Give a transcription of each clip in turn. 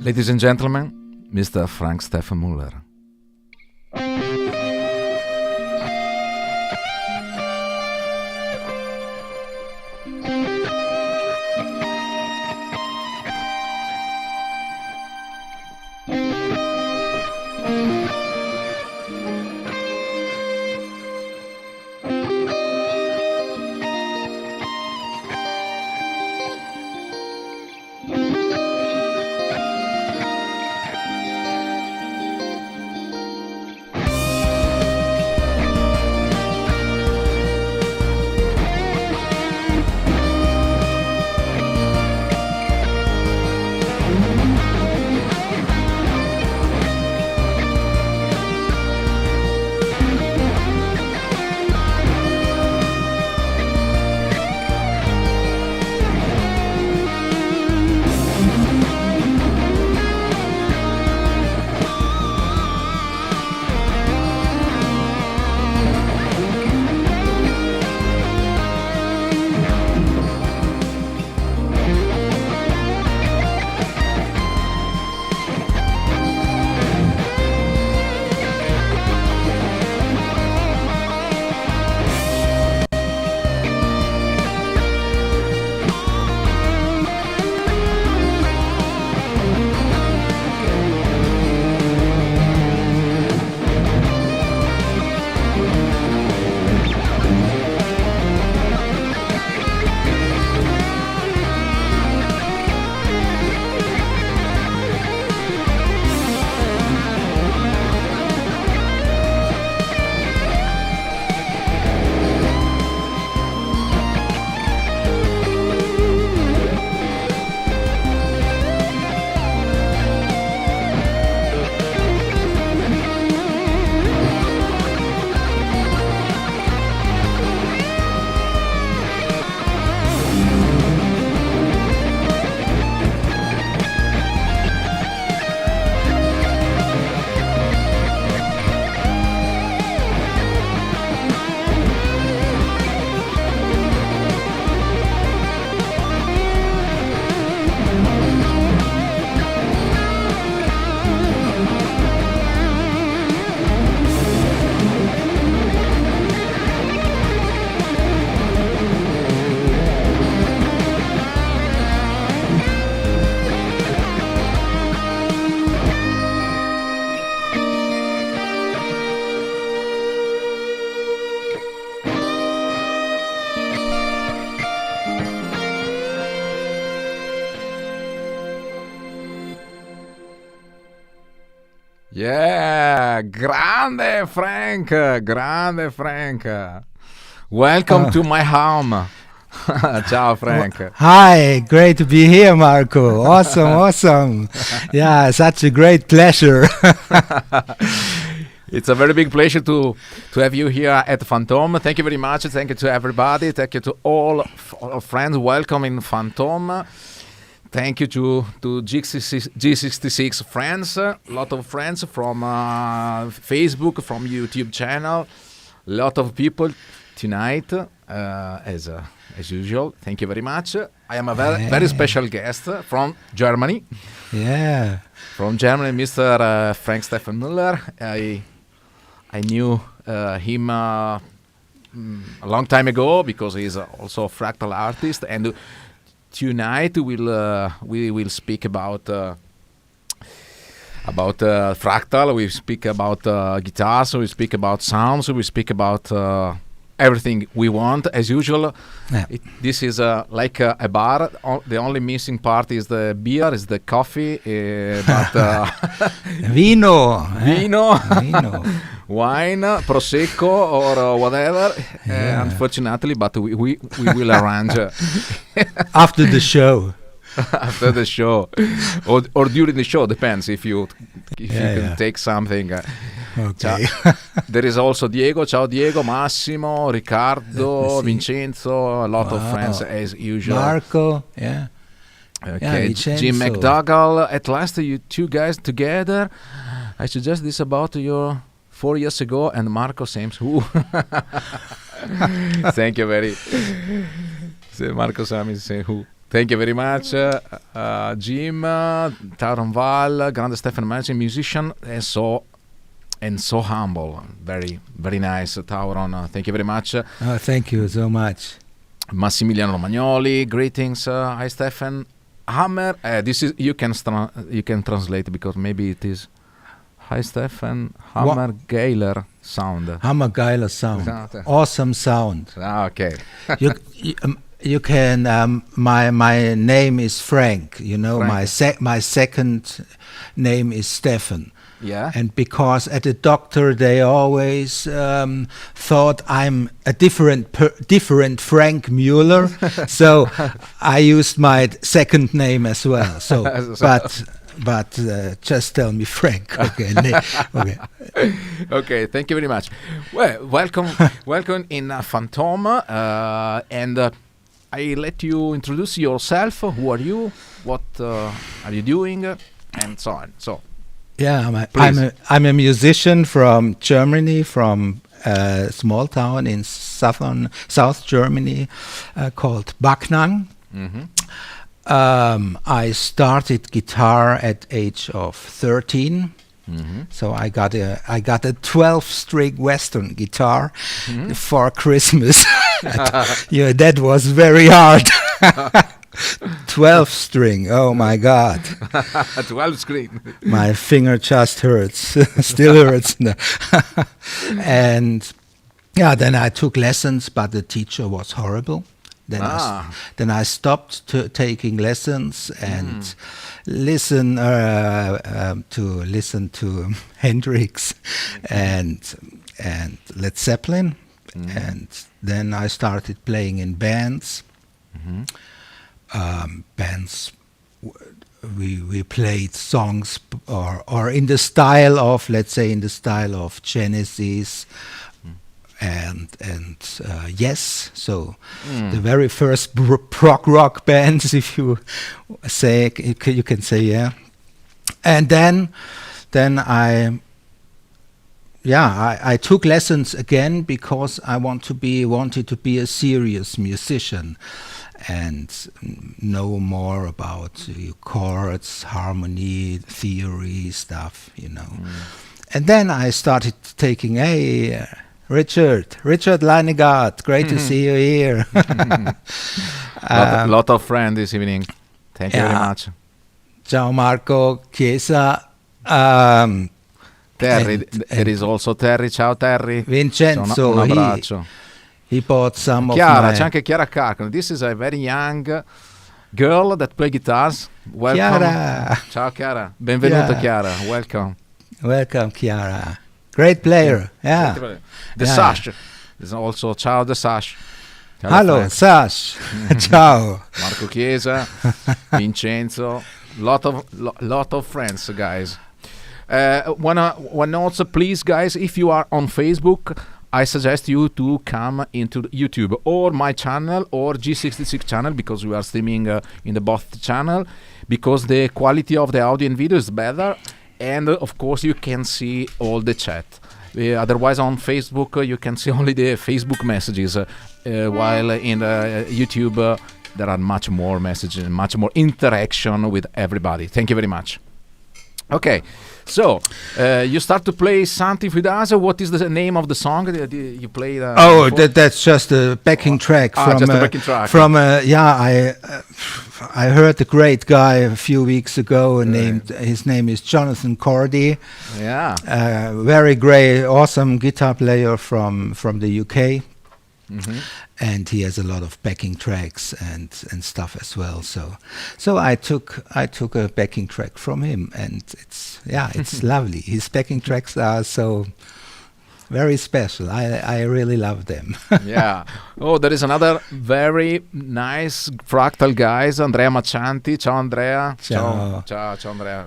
Ladies and gentlemen, Mr. Frank Stefan Mueller. Yeah, grande Frank, grande Frank. Welcome to my home. Ciao Frank. Hi, great to be here, Marco. Awesome, awesome. Yeah, such a great pleasure. It's a very big pleasure to have you here at FantHome. Thank you very much. Thank you to everybody. Thank you to all friends. Welcome in FantHome. Thank you to G66 friends. A lot of friends from Facebook, from YouTube channel. A lot of people tonight, as usual. Thank you very much. I am a very special guest from Germany. Yeah. From Germany, Mr. Frank Stefan Mueller. I knew him a long time ago because he's also a Fractal artist, and tonight we will speak about Fractal. We speak about guitars. We speak about sounds. We speak about everything we want as usual. Yeah. This is like a bar. The only missing part is the beer, is the coffee, but Vino. vino, wine, prosecco, or whatever. Yeah. Unfortunately, but we will arrange After the show. after the show or during the show. Depends if you Yeah, can yeah. take something. Okay. There is also Diego. Ciao Diego, Massimo, Riccardo, Let's see. Vincenzo, a lot of Wow. friends as usual. Marco. Yeah. Okay, Vincenzo. Jim McDougall. At last, you two guys together. I suggest this about your 4 years ago, and Marco Sames. Who? Thank you very. Marco Sames saying who. Thank you very much, Jim. Tauron Val, grande Stefan Mansion, musician, and so humble. Very, very nice, Tauron. Thank you very much. Oh, thank you so much. Massimiliano Romagnoli, greetings. Hi, Stefan. Hammer. This is you can translate because maybe it is. Hi, Stefan. Hammer Geiler sound. Hammergeiler sound. Awesome sound. Okay. You can. My name is Frank. You know, Frank. my second name is Stefan. Yeah. And because at the doctor they always thought I'm a different Frank Mueller, so I used my second name as well. So, but just tell me Frank. Okay. Okay. Okay. Thank you very much. Well, welcome in FantHome, and I let you introduce yourself. Who are you? What are you doing? And so on. So. Yeah, Please. I'm a musician from Germany, from a small town in South Germany called Backnang. Mm-hmm. I started guitar at age of 13. Mm-hmm. So I got a 12-string Western guitar for Christmas. Yeah, that was very hard. 12 string. Oh my God. 12 screen. My finger just hurts. Still hurts. No. And yeah, then I took lessons, but the teacher was horrible. Then I stopped taking lessons and listen to Hendrix and Led Zeppelin, and then I started playing in bands. Bands. We played songs or in the style of, let's say, in the style of Genesis and Yes. So the very first prog rock bands, if you say, you can say, yeah. And then I took lessons again because I wanted to be a serious musician and know more about chords, harmony, theory stuff, you know. And then I started taking, hey, Richard Leinegard, great to see you here. Lot of friends this evening. Thank you very much. Ciao Marco Chiesa. Terry, there is also Terry. Ciao Terry. Vincenzo, un abbraccio. He bought some Chiara, of c'è anche Chiara Carcano. This is a very young girl that play guitars. Welcome. Chiara. Ciao Chiara. Benvenuto Yeah. Chiara. Welcome. Welcome, Chiara. Great player. Yeah. The Sash. There's also ciao the Sash. Ciao, Hello, friend. Sash. Ciao. Marco Chiesa, Vincenzo. Lot of friends, guys. One note, please, guys, if you are on Facebook, I suggest you to come into YouTube or my channel or G66 channel, because we are streaming in the both channel, because the quality of the audio and video is better, and of course you can see all the chat. Otherwise on Facebook you can see only the Facebook messages, while in YouTube there are much more messages and much more interaction with everybody. Thank you very much. Okay, so you start to play something with us. What is the name of the song that you played? That's just a backing track from. Just a backing track. From I heard a great guy a few weeks ago his name is Jonathan Cordy. Yeah. Very great, awesome guitar player from the UK. Mm-hmm. And he has a lot of backing tracks and stuff as well. So I took a backing track from him, and it's lovely. His backing tracks are so very special. I really love them. Yeah. Oh, there is another very nice Fractal guys, Andrea Maccianti. Ciao Andrea. Ciao. Ciao Andrea.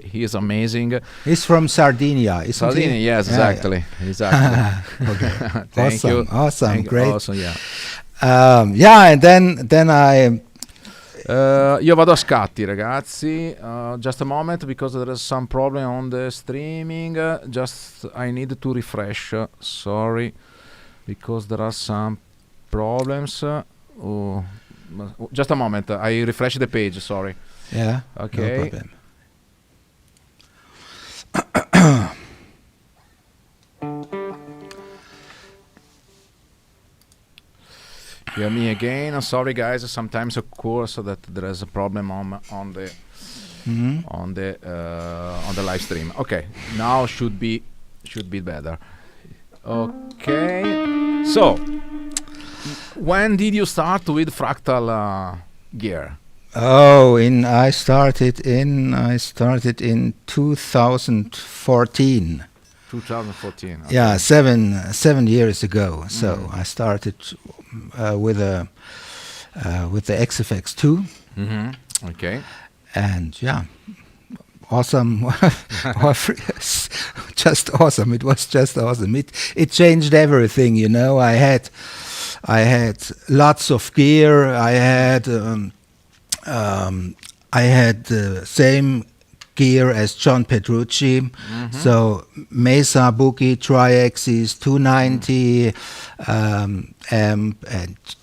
He is amazing. He's from Sardinia, isn't Sardinia, he? yes, exactly. Exactly. Okay. Thank you. Awesome, great. Awesome, yeah. And then I. Io vado a scatti, ragazzi. Just a moment, because there is some problem on the streaming. Just I need to refresh. Sorry, because there are some problems. Just a moment. I refresh the page. Sorry. Yeah. Okay. No problem. Hear me again. Sorry, guys. Sometimes occurs so that there is a problem on the live stream. Okay, now should be better. Okay. So, when did you start with Fractal gear? Oh, I started in 2014. 2014. Okay. Yeah, 7 years ago. So I started with the XFX2. Mm-hmm. Okay. And yeah, awesome. Just awesome. It was just awesome. It changed everything, you know. I had lots of gear. I had the same gear as John Petrucci. Mm-hmm. So Mesa Boogie Tri-Axis 290 amp and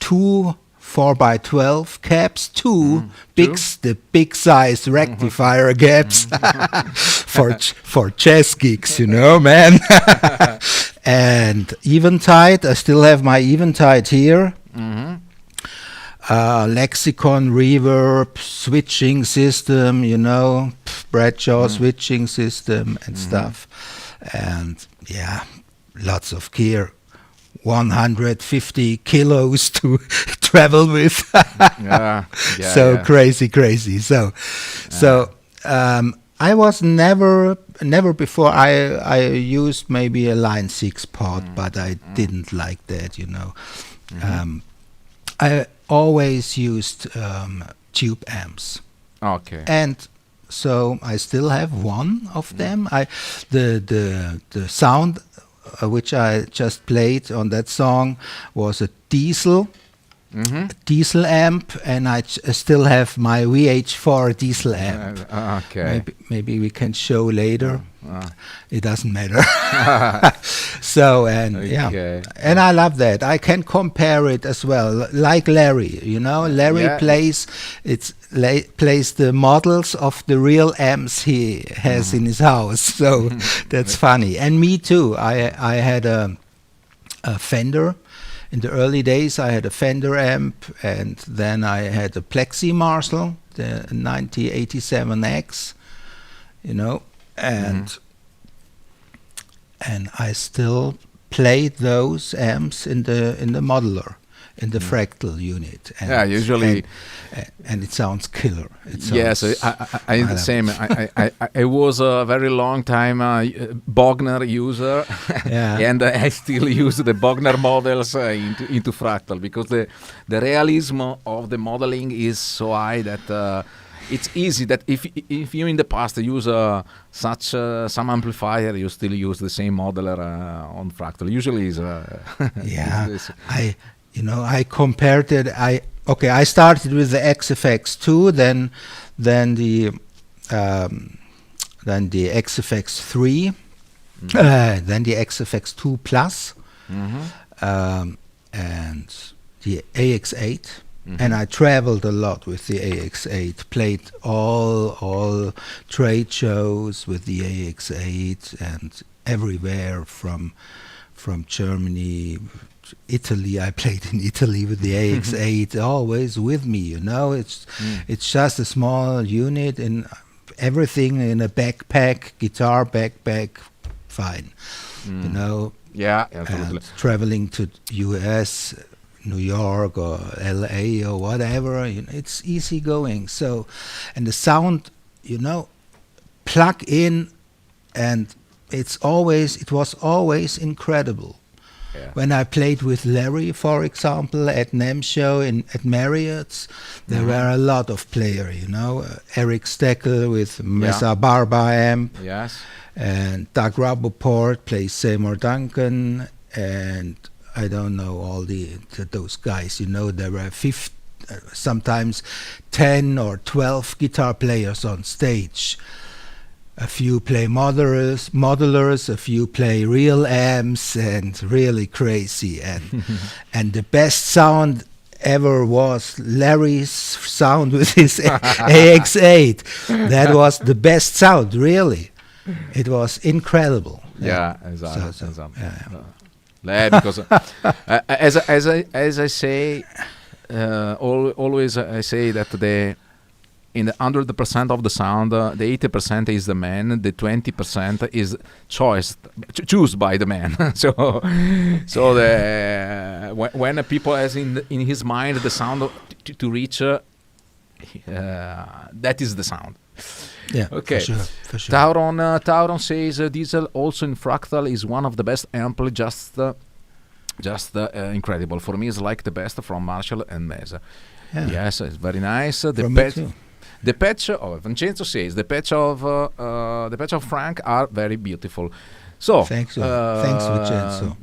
two 4x12 caps, the big size rectifier caps for chess geeks, you know, man. And Eventide, I still have my Eventide here. Mm-hmm. Lexicon reverb switching system, you know, Bradshaw switching system and stuff, and yeah, lots of gear. 150 kilos to travel with. Crazy. So I was never before. I used maybe a Line 6 pod, but I didn't like that, you know. Mm-hmm. I always used tube amps. Okay. And so I still have one of them. The sound which I just played on that song was a diesel amp, and I still have my VH4 diesel amp. Okay. Maybe we can show later. It doesn't matter. So and I love that. I can compare it as well, like Larry. You know, Larry plays the models of the real amps he has in his house. So that's funny. And me too. I had a Fender. In the early days, I had a Fender amp, and then I had a Plexi Marshall, the 9087X. You know. And I still played those amps in the modular, in the Fractal unit. And usually, and it sounds killer. Yes, I the same. I was a very long time Bogner user, and I still use the Bogner models into Fractal, because the realism of the modeling is so high that. It's easy that if you in the past use some amplifier, you still use the same modeler on Fractal. Usually is I compared it. I started with the XFX2, then the XFX3, then the XFX2 Plus, and the AX8. And I traveled a lot with the AX8, played all trade shows with the AX8 and everywhere from Germany, Italy. I played in Italy with the AX8, always with me, you know. It's just a small unit and everything in a backpack, guitar backpack, fine, you know. Yeah, absolutely. And traveling to US, New York or LA or whatever, you know, it's easy going. So, and the sound, you know, plug in, and it was always incredible. Yeah. When I played with Larry, for example, at NEM show at Marriott's, there were a lot of players, you know, Eric Steckel with Mesa Barba amp, Yes. and Doug Rappaport plays Seymour Duncan, and I don't know all those guys. You know, there were sometimes 10 or 12 guitar players on stage. A few play modelers, a few play real amps, and really crazy. And and the best sound ever was Larry's sound with his AX8. That was the best sound, really. It was incredible. Yeah, exactly. Yeah. Because as I say, always I say that in the 100% of the sound, the 80% is the man, the 20% is choose by the man. so when people has in his mind the sound to reach, that is the sound. Yeah, okay. For sure. Tauron says Diesel also in Fractal is one of the best amp, just incredible. For me, it's like the best from Marshall and Mesa. Yeah. Yes, it's very nice. The patch of Vincenzo says the patch of Frank are very beautiful. So thanks, Vincenzo.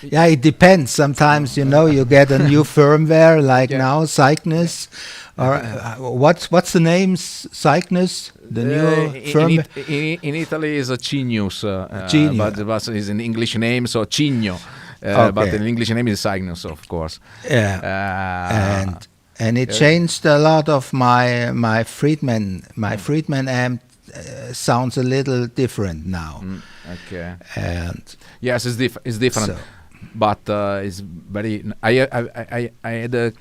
Yeah, it depends. Sometimes you know you get a new firmware like now Cygnus, or what's the name? Cygnus, the new firmware. In Italy is a Cinius, Cinius. but is an English name, so Cigno. Okay. But the English name is Cygnus, of course. Yeah, and it changed a lot of my Friedman amp. Sounds a little different now. Okay. And yes, it's different. So. But it's very. I had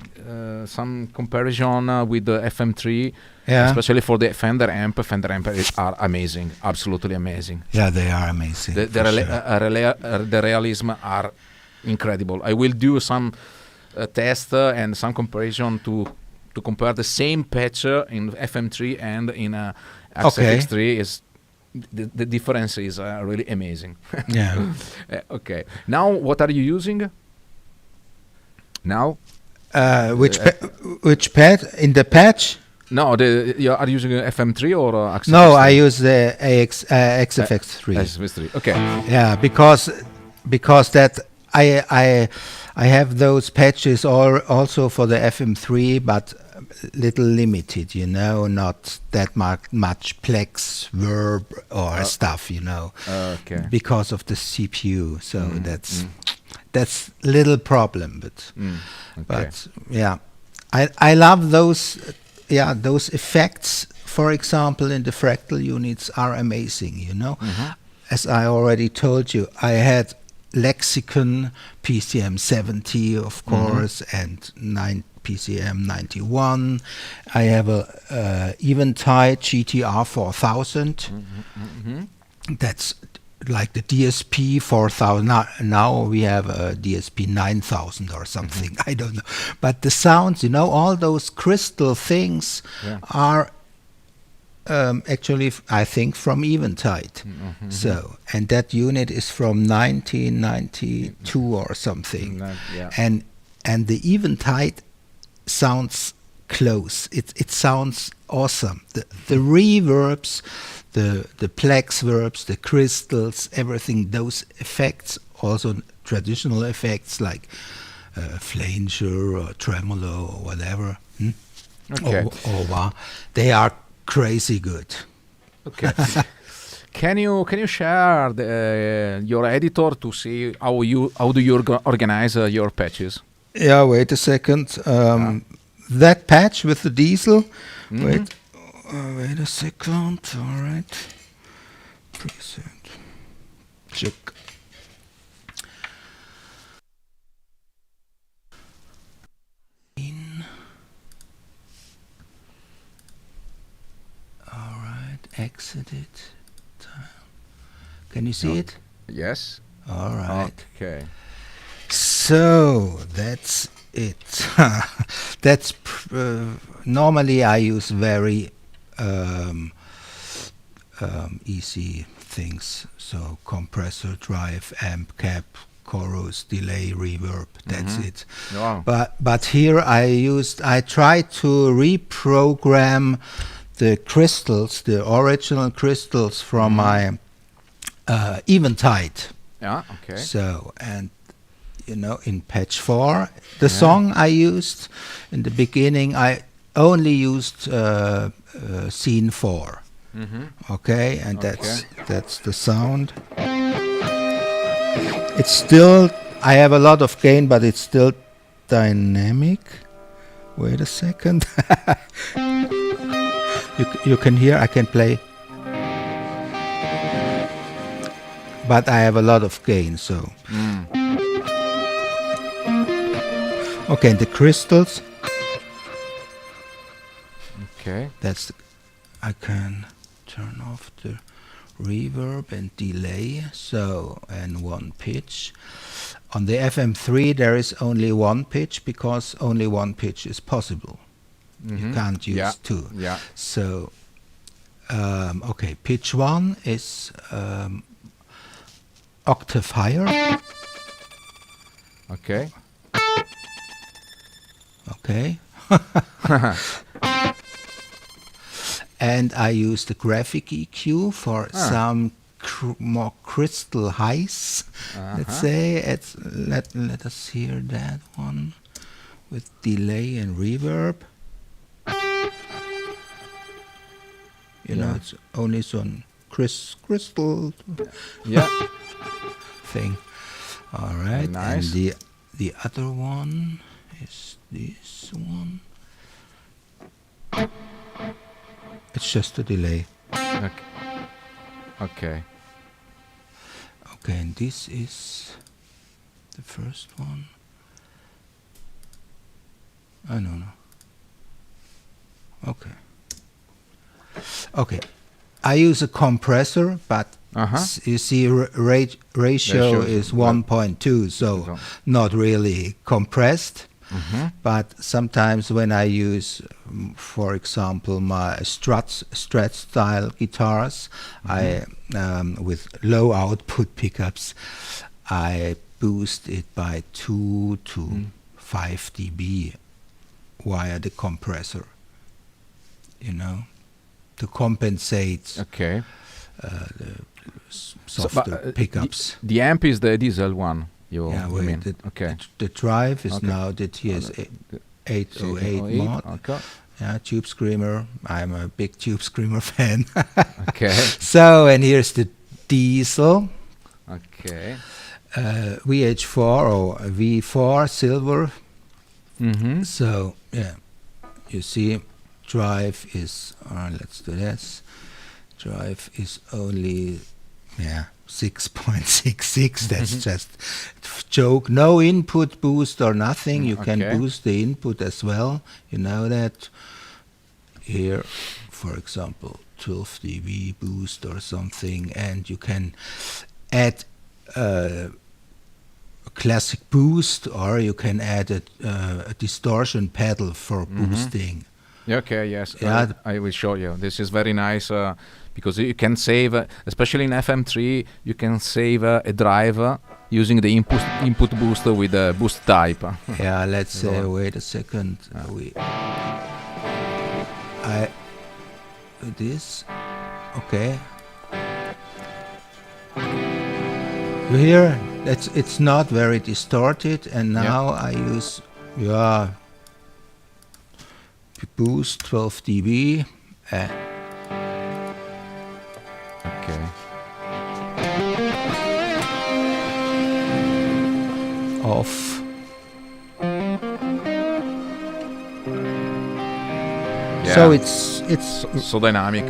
some comparison with the FM3, especially for the Fender amp. Fender amp are amazing, absolutely amazing. Yeah, they are amazing. The realism are incredible. I will do some test and some comparison to compare the same patch in FM3 and in XFX3 is. The difference is really amazing. Yeah. Okay. Now, what are you using? Now? Which pad? In the patch? No, you are using FM3 or XFX3? No, I use the XFX3. XFX3. Okay. Yeah, because that I have those patches also for the FM3, but little limited, you know, not that much plex, verb or stuff, you know, okay. because of the CPU. So that's little problem, but okay. but yeah, I love those effects. For example, in the Fractal units are amazing, you know. As I already told you, I had Lexicon PCM 70, of course, and PCM 91. I have a Eventide GTR 4000. That's like the DSP 4000. Now we have a DSP 9000 or something. I don't know. But the sounds, you know, all those crystal things are actually, I think, from Eventide. So, and that unit is from 1992 or something. And the Eventide sounds close. It sounds awesome. The reverbs, the plex verbs, the crystals, everything. Those effects, also traditional effects like flanger or tremolo or whatever. Okay. Or they are crazy good. Okay. Can you share your editor to see how do you organize your patches? Yeah, wait a second. that patch with the diesel. Wait a second. All right. Preset. Check. All right. Exit it. Can you see it? Yes. All right. Okay. So that's it. That's normally I use very easy things. So compressor, drive, amp, cap, chorus, delay, reverb. That's it. Wow. But here I tried to reprogram the crystals, the original crystals from my Eventide. Yeah. Okay. So, and you know, in patch 4, the song I used in the beginning, I only used scene 4. Okay, and that's the sound. It's still, I have a lot of gain, but it's still dynamic. Wait a second. You can hear, I can play. But I have a lot of gain, so. Okay, and the crystals. Okay. That's, I can turn off the reverb and delay, so, and one pitch. On the FM3 there is only one pitch because only one pitch is possible. You can't use two. Yeah. So, okay, pitch 1 is octave higher. Okay. Okay. And I use the graphic EQ for some more crystal highs. Let's say let us hear that one with delay and reverb. You know, it's only some crystal thing. All right, Nice. and the other one is this one. It's just a delay. Okay. Okay. Okay, and this is the first one. Oh, no. Okay. Okay. I use a compressor, but you see ratio is 1.2, so not really compressed. But sometimes when I use, for example, my Strat style guitars, I with low output pickups, I boost it by 2 to 5 dB via the compressor. You know, to compensate the softer pickups. The amp is the diesel one. You mean? The drive is now the TS 808 mod. Okay. Yeah, Tube Screamer. I'm a big Tube Screamer fan. Okay. So, and here's the diesel. Okay. VH4 or V4 silver. So, yeah, you see, drive is, let's do this. Drive is only, 6.66. That's just joke. No input boost or nothing. You can boost the input as well. You know that. Here, for example, 12 dB boost or something, and you can add a classic boost, or you can add a distortion pedal for boosting. Okay, yes. Yeah. I will show you. This is very nice because you can save, especially in FM3, you can save a drive using the input booster with the boost type. Yeah, let's say, wait a second. I do this. Okay. You hear? It's not very distorted, and now I use boost 12 dB. Okay. Off. So it's so dynamic.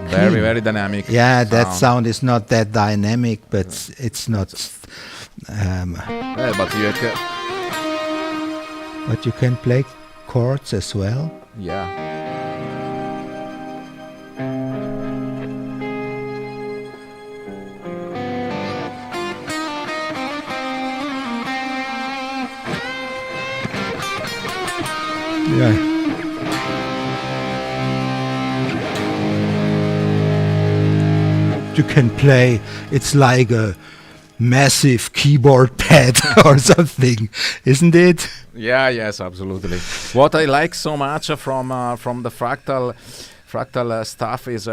Very, very dynamic. Yeah, that sound is not that dynamic, but it's not. But you can play chords as well. Yeah. Yeah. You can play, it's like a massive keyboard pad or something, isn't it? Yeah, yes, absolutely. What I like so much from the Fractal stuff is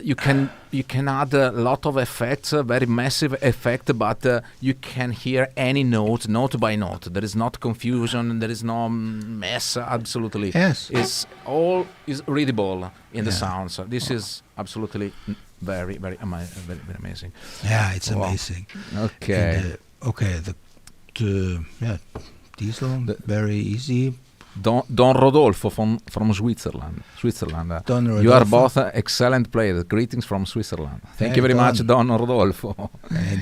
you can add a lot of effects, very massive effect, but you can hear any note by note. There is not confusion, there is no mess. Absolutely, yes. It's all is readable in the sound. So this is absolutely very, very amazing. Yeah, it's amazing. Okay. The Diesel, very easy. Don Rodolfo from Switzerland. Don Rodolfo. You are both excellent players. Greetings from Switzerland. Thank you very much, Don Rodolfo.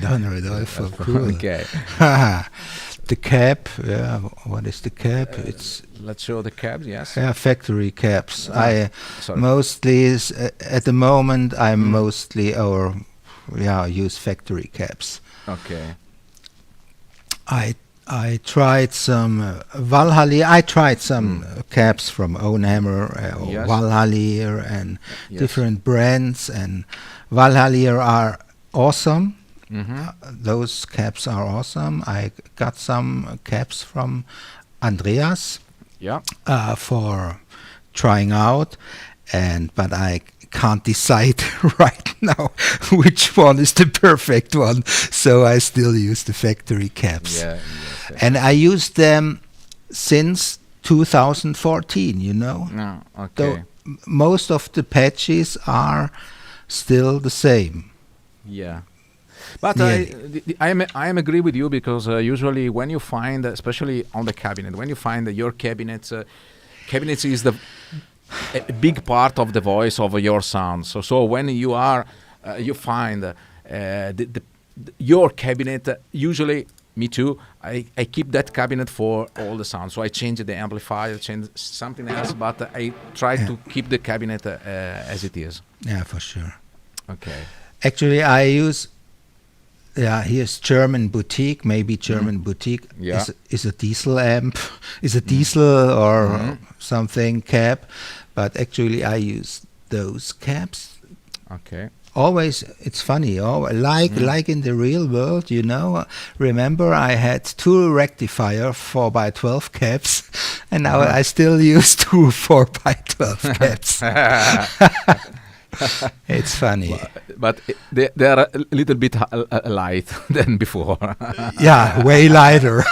Don Rodolfo, cool. Okay. The cap, what is the cap? Let's show the caps, yes. Yeah, factory caps. Mostly at the moment I'm mostly use factory caps. Okay. I tried some Valhalla. I tried some caps from Ownhammer or Valhalla and different brands, and Valhalla are awesome. Those caps are awesome. I got some caps from Andreas for trying out, but I can't decide right now which one is the perfect one, so I still use the factory caps. And I used them since 2014, you know. Okay. Most of the patches are still the same. Yeah. But I am agree with you, because usually when you find, especially on the cabinet, when you find your cabinets is a big part of the voice of your sound. So when you are, you find your cabinet, usually, me too, I keep that cabinet for all the sound. So I change the amplifier, change something else, but I try to keep the cabinet as it is. Yeah, for sure. Okay. Actually, I use, here's German Boutique, maybe German Boutique is a diesel amp, is a diesel or something cap, but actually I use those caps. Okay. Always, it's funny, like in the real world, you know. Remember, I had 2 rectifier 4x12 caps, and now I still use 2 4x12 caps. It's funny. But they are a little bit light than before. Yeah, way lighter.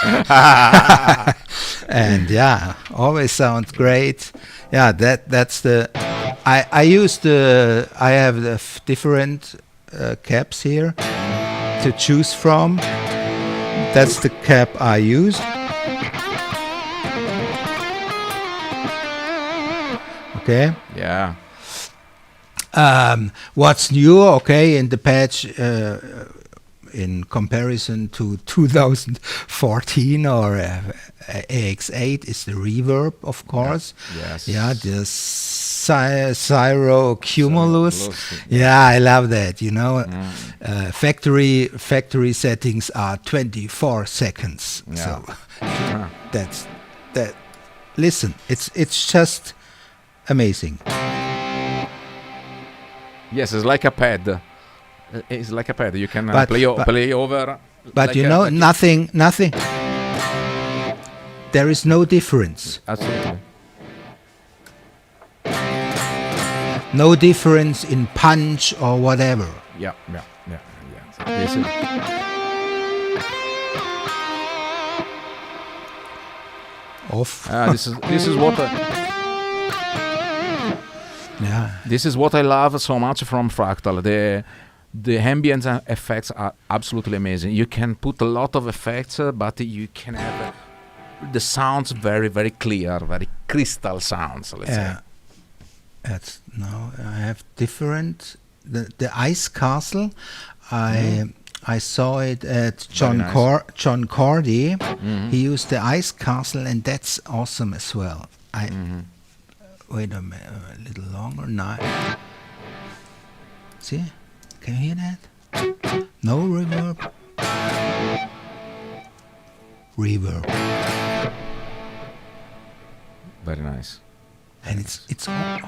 And always sounds great. Yeah, that's the. I have the different caps here to choose from. That's the cap I use. Okay. Yeah. What's new? Okay, in the patch, in comparison to 2014 or AX8, is the reverb, of course. Yes. Yeah, the Syro Cumulus. Yeah, I love that. You know, factory settings are 24 seconds. So that's that. Listen, it's just amazing. Yes, it's like a pad. It's like a pad. You can play over. But like, you know, nothing. There is no difference. Absolutely. No difference in punch or whatever. Yeah. This is off. This is what. This is what I love so much from Fractal. The ambient effects are absolutely amazing. You can put a lot of effects, but you can have the sounds very, very clear, very crystal sounds, let's say. That's I have different. The Ice Castle, I saw it at John Cordy. He used the Ice Castle, and that's awesome as well. Wait a minute, a little longer now. See? Can you hear that? No reverb. Reverb. Very nice. And it's all.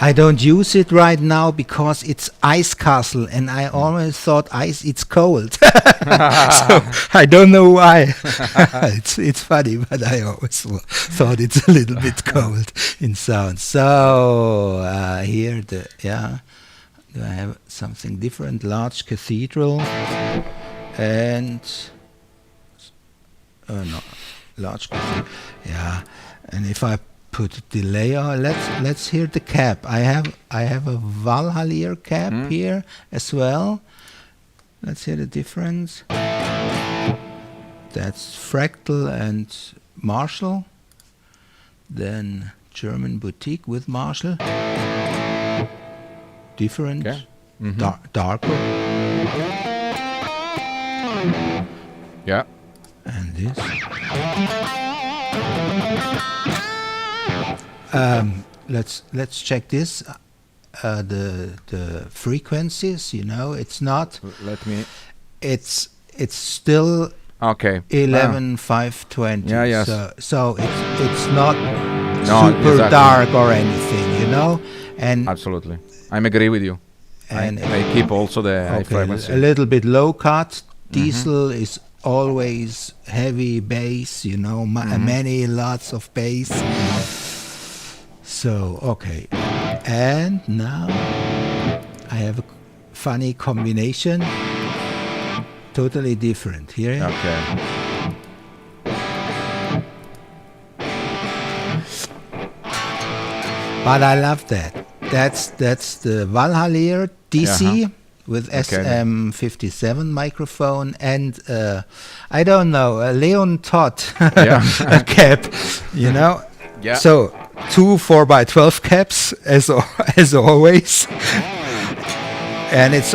I don't use it right now because it's Ice Castle, and I always thought it's cold. So I don't know why. It's funny, but I always thought it's a little bit cold in sound. So here do I have something different? Large cathedral and no, large cathedral. Yeah, and if I put delay on, let's hear the cap. I have a Valhalla cap here as well. Let's hear the difference. That's Fractal and Marshall. Then German Boutique with Marshall. Different, darker. Yeah. And this. Let's check this. The frequencies. It's not. Let me. It's still. Okay. 11,520. Yeah. Yes. So it's not super dark or anything. And absolutely, I agree with you. And I keep also the high frequency. A little bit low cut. Diesel is always heavy bass. Many lots of bass. So, okay. And now I have a funny combination. Totally different. Here. Okay. But I love that. That's the Valhalla DC with SM57 microphone and I don't know, a Leon Todd a cap, Yeah. So 2 4x12 caps as always, and it's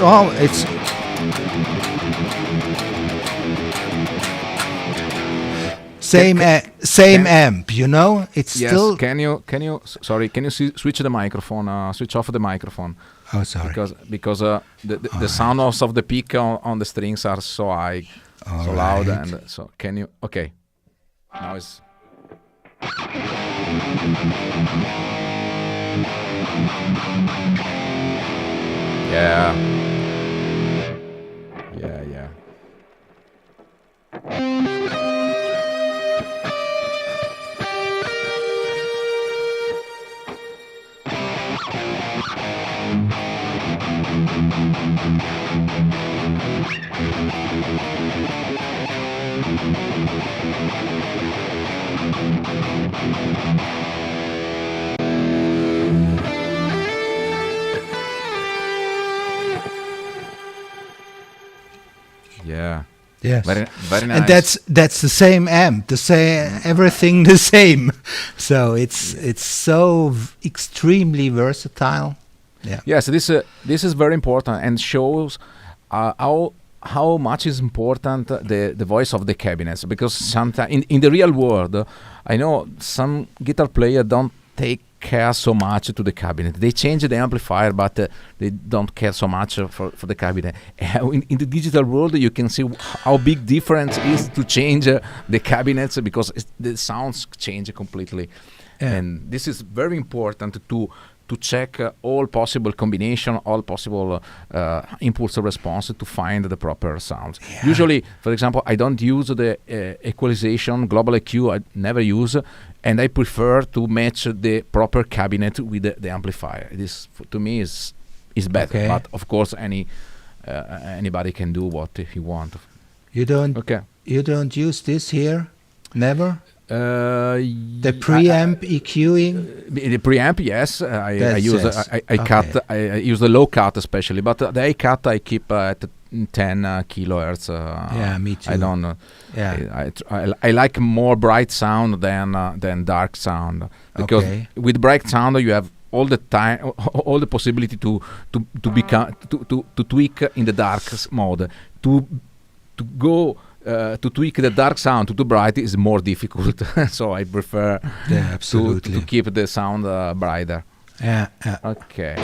same amp, It's still. Can you switch the microphone? Switch off the microphone. Oh, sorry. Because the sounds of the peak on the strings are so high, so loud, and so can you? Okay. Now it's. Yeah. Yeah. Yes. Very nice. And that's the same amp, everything the same. So it's so extremely versatile. Yeah. Yes, this is very important and shows how much is important the voice of the cabinets, because sometimes in the real world, I know some guitar players don't take care so much to the cabinet. They change the amplifier, but they don't care so much for the cabinet. In the digital world, you can see how big difference is to change the cabinets, because the sounds change completely. Yeah. And this is very important to check all possible combination, all possible impulse response to find the proper sounds. Yeah. Usually, for example, I don't use the equalization, global EQ, I never use, and I prefer to match the proper cabinet with the amplifier. This, to me, is better. Okay. But of course, anybody can do what he wants. You don't use this here? Never? The preamp EQing. The preamp, yes. I use I cut. Okay. I use the low cut especially, but the high cut I keep at 10 kilohertz. Yeah, me too. I don't know. Yeah. I like more bright sound than dark sound, because with bright sound you have all the time, all the possibility to become to tweak in the dark mode. To go to tweak the dark sound to the bright is more difficult. So I prefer to keep the sound brighter. Yeah. Okay.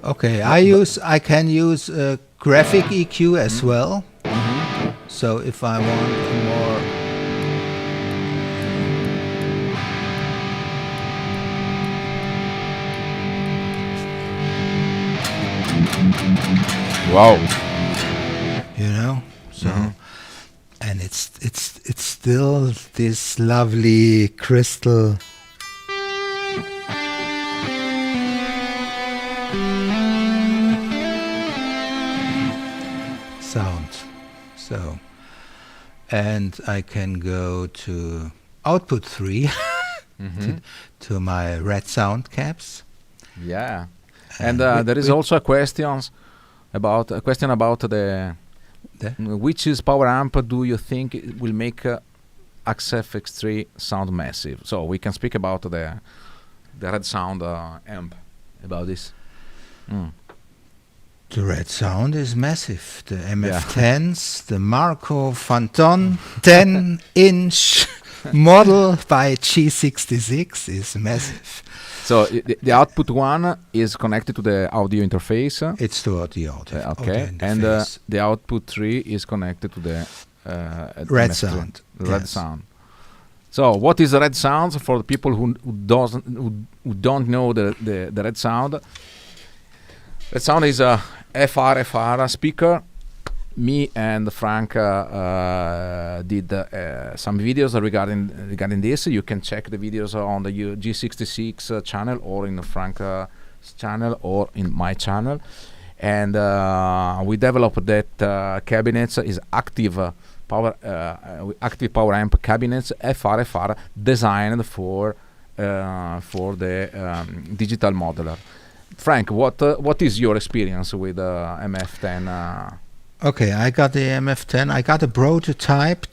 Okay. I can use graphic EQ as well. So if I want more. Wow. You know, so and it's still this lovely crystal sound. So, and I can go to output 3 to my red sound caps. Yeah. And there is also a question about the which is power amp do you think will make XFX3 sound massive? So we can speak about the red sound amp about this. The red sound is massive. The MF10s, the Marco Phantom 10-inch model by G66 is massive. So the output 1 is connected to the audio interface. It's to the audio. Okay, and the output 3 is connected to the red sound. Red sound. So what is the red sound for the people who don't know the red sound? Red sound is a FRFR speaker. Me and Frank did some videos regarding this. You can check the videos on the G66 channel, or in Frank's channel, or in my channel. And we developed that cabinets is active power amp cabinets, FRFR, designed for the digital modeler. Frank, what is your experience with MF10? Okay, I got the MF10. I got a prototype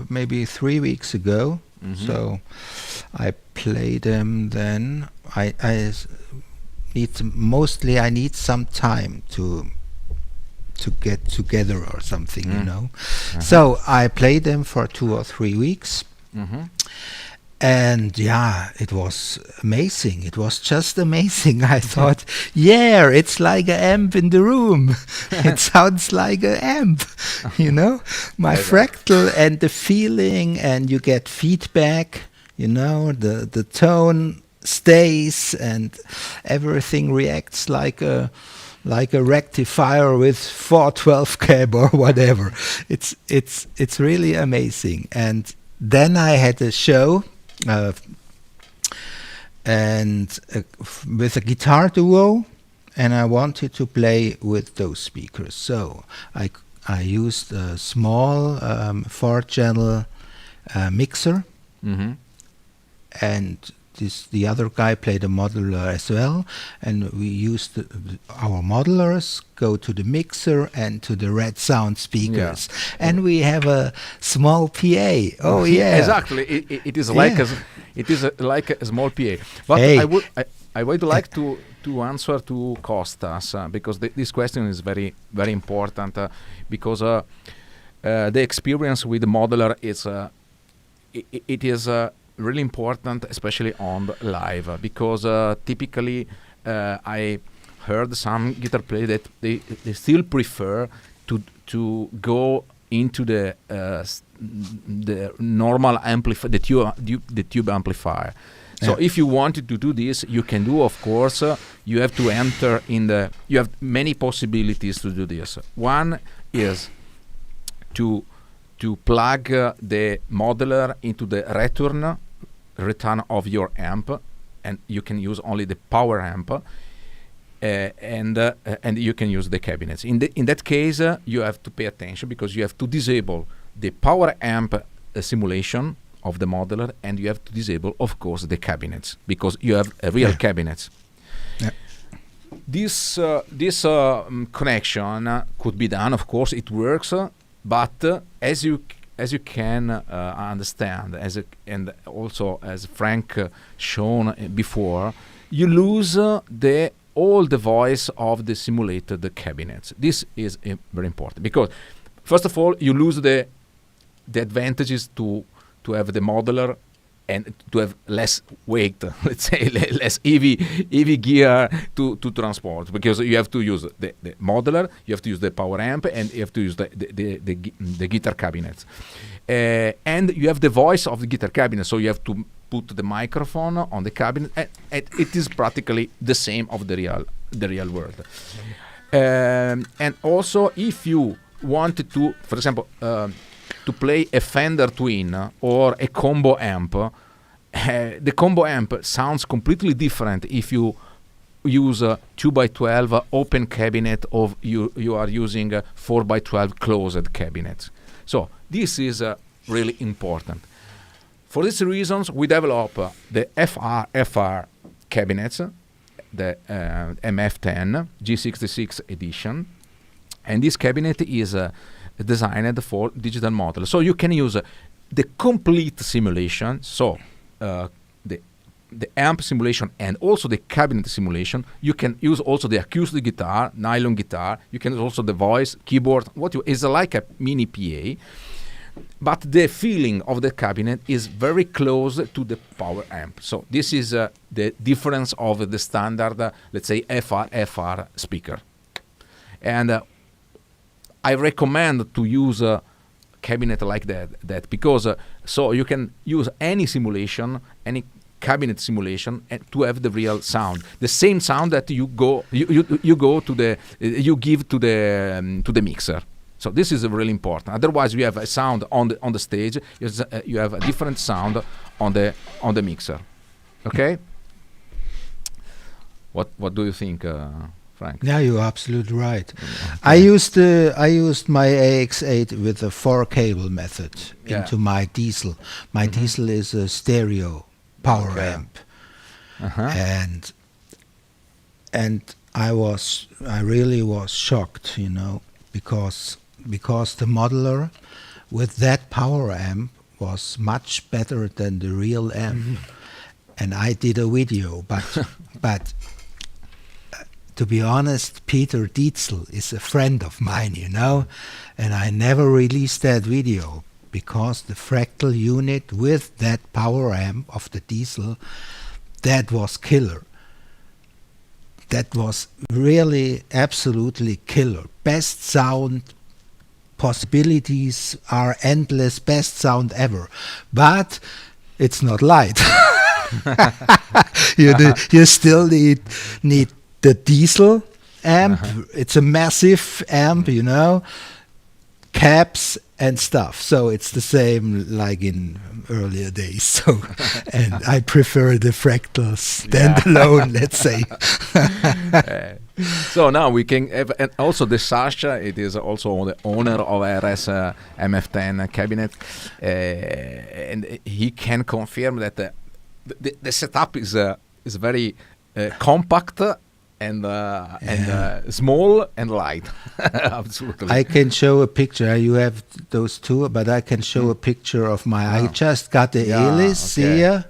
maybe 3 weeks ago. So I played them then. I need some time to get together or something, you know. So I played them for 2 or 3 weeks. And yeah, it was amazing. It was just amazing. I thought, yeah, it's like an amp in the room. It sounds like an amp, you know. My Fractal and the feeling, and you get feedback, you know, the tone stays and everything reacts like a rectifier with 412 cab or whatever. It's really amazing. And then I had a show. And with a guitar duo, and I wanted to play with those speakers. So I used a small 4-channel mixer, and the other guy played a modular as well, and we used our modelers go to the mixer and to the red sound speakers, and we have a small PA. Oh yeah, exactly. It is like like a small PA. But I would like to answer to Costas because this question is very very important because the experience with the modeler is it is really important, especially on the live, because typically I heard some guitar players that they still prefer to go into the normal amplifier, the tube amplifier. So if you wanted to do this, you can do, of course. You have to enter in the. You have many possibilities to do this. One is to plug the modeler into the return of your amp, and you can use only the power amp, and you can use the cabinets. In that case, you have to pay attention because you have to disable the power amp a simulation of the modeler, and you have to disable, of course, the cabinets, because you have a real cabinets. Yeah. This connection could be done, of course, it works, but as you can understand, and also as Frank shown before, you lose all the voice of the simulated cabinets. This is very important, because first of all, you lose the advantages to have the modeler and to have less weight, let's say less heavy gear to transport, because you have to use the modeler, you have to use the power amp, and you have to use the guitar cabinets, and you have the voice of the guitar cabinet, so you have to put the microphone on the cabinet, and it is practically the same of the real world. And also, if you wanted to, for example, to play a Fender Twin or a combo amp, the combo amp sounds completely different if you use a 2x12 open cabinet, or you are using a 4x12 closed cabinet. So this is really important. For these reasons, we develop the FRFR cabinets, the MF10 G66 edition, and this cabinet is designed for digital model. So you can use the complete simulation, so the amp simulation and also the cabinet simulation. You can use also the acoustic guitar, nylon guitar. You can use also the voice, keyboard. Is like a mini PA, but the feeling of the cabinet is very close to the power amp. So this is the difference of the standard, let's say, FRFR speaker. And I recommend to use a cabinet like that because so you can use any simulation, any cabinet simulation, and to have the real sound, the same sound that you give to the mixer. So this is really important. Otherwise, you have a sound on the stage. You have a different sound on the mixer. Okay. What do you think, Frank? Yeah, you're absolutely right. I used my AX8 with a 4-cable method into my diesel. My diesel is a stereo power amp, and I really was shocked, because the modeler with that power amp was much better than the real amp. And I did a video, but to be honest, Peter Dietzel is a friend of mine, and I never released that video because the Fractal unit with that power amp of the diesel, that was killer. That was really absolutely killer. Best sound, possibilities are endless, best sound ever. But it's not light. You still need the diesel amp. It's a massive amp, cabs and stuff. So it's the same like in earlier days. So, and I prefer the Fractal standalone, let's say. So now we can have, and also the Sasha, it is also the owner of RS MF10 cabinet, and he can confirm that the setup is very compact and small and light. Absolutely. I can show a picture. You have those two, but I can show a picture of my. I just got the Elis here.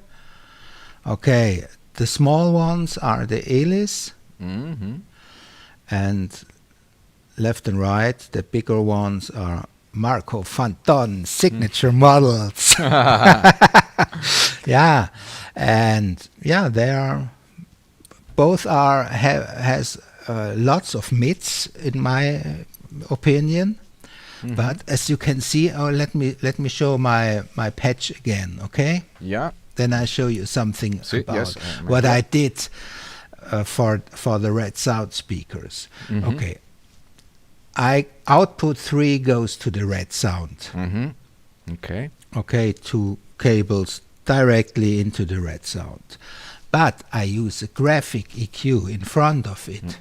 Okay, the small ones are the Elis, and left and right, the bigger ones are Marco Fanton signature models. Yeah, and they are. Both has lots of mids in my opinion, but as you can see, let me show my patch again, okay? Yeah. Then I show you something about what I did for the Red Sound speakers. Okay, output 3 goes to the Red Sound. Okay, 2 cables directly into the Red Sound. But I use a graphic EQ in front of it.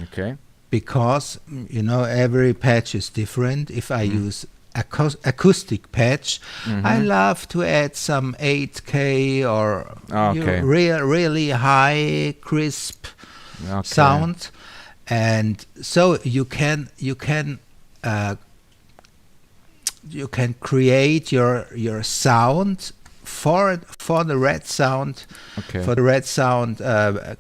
Okay. Because, every patch is different. If I use acoustic patch. I love to add some 8K or really high crisp sound, and so you can create your sound for the red sound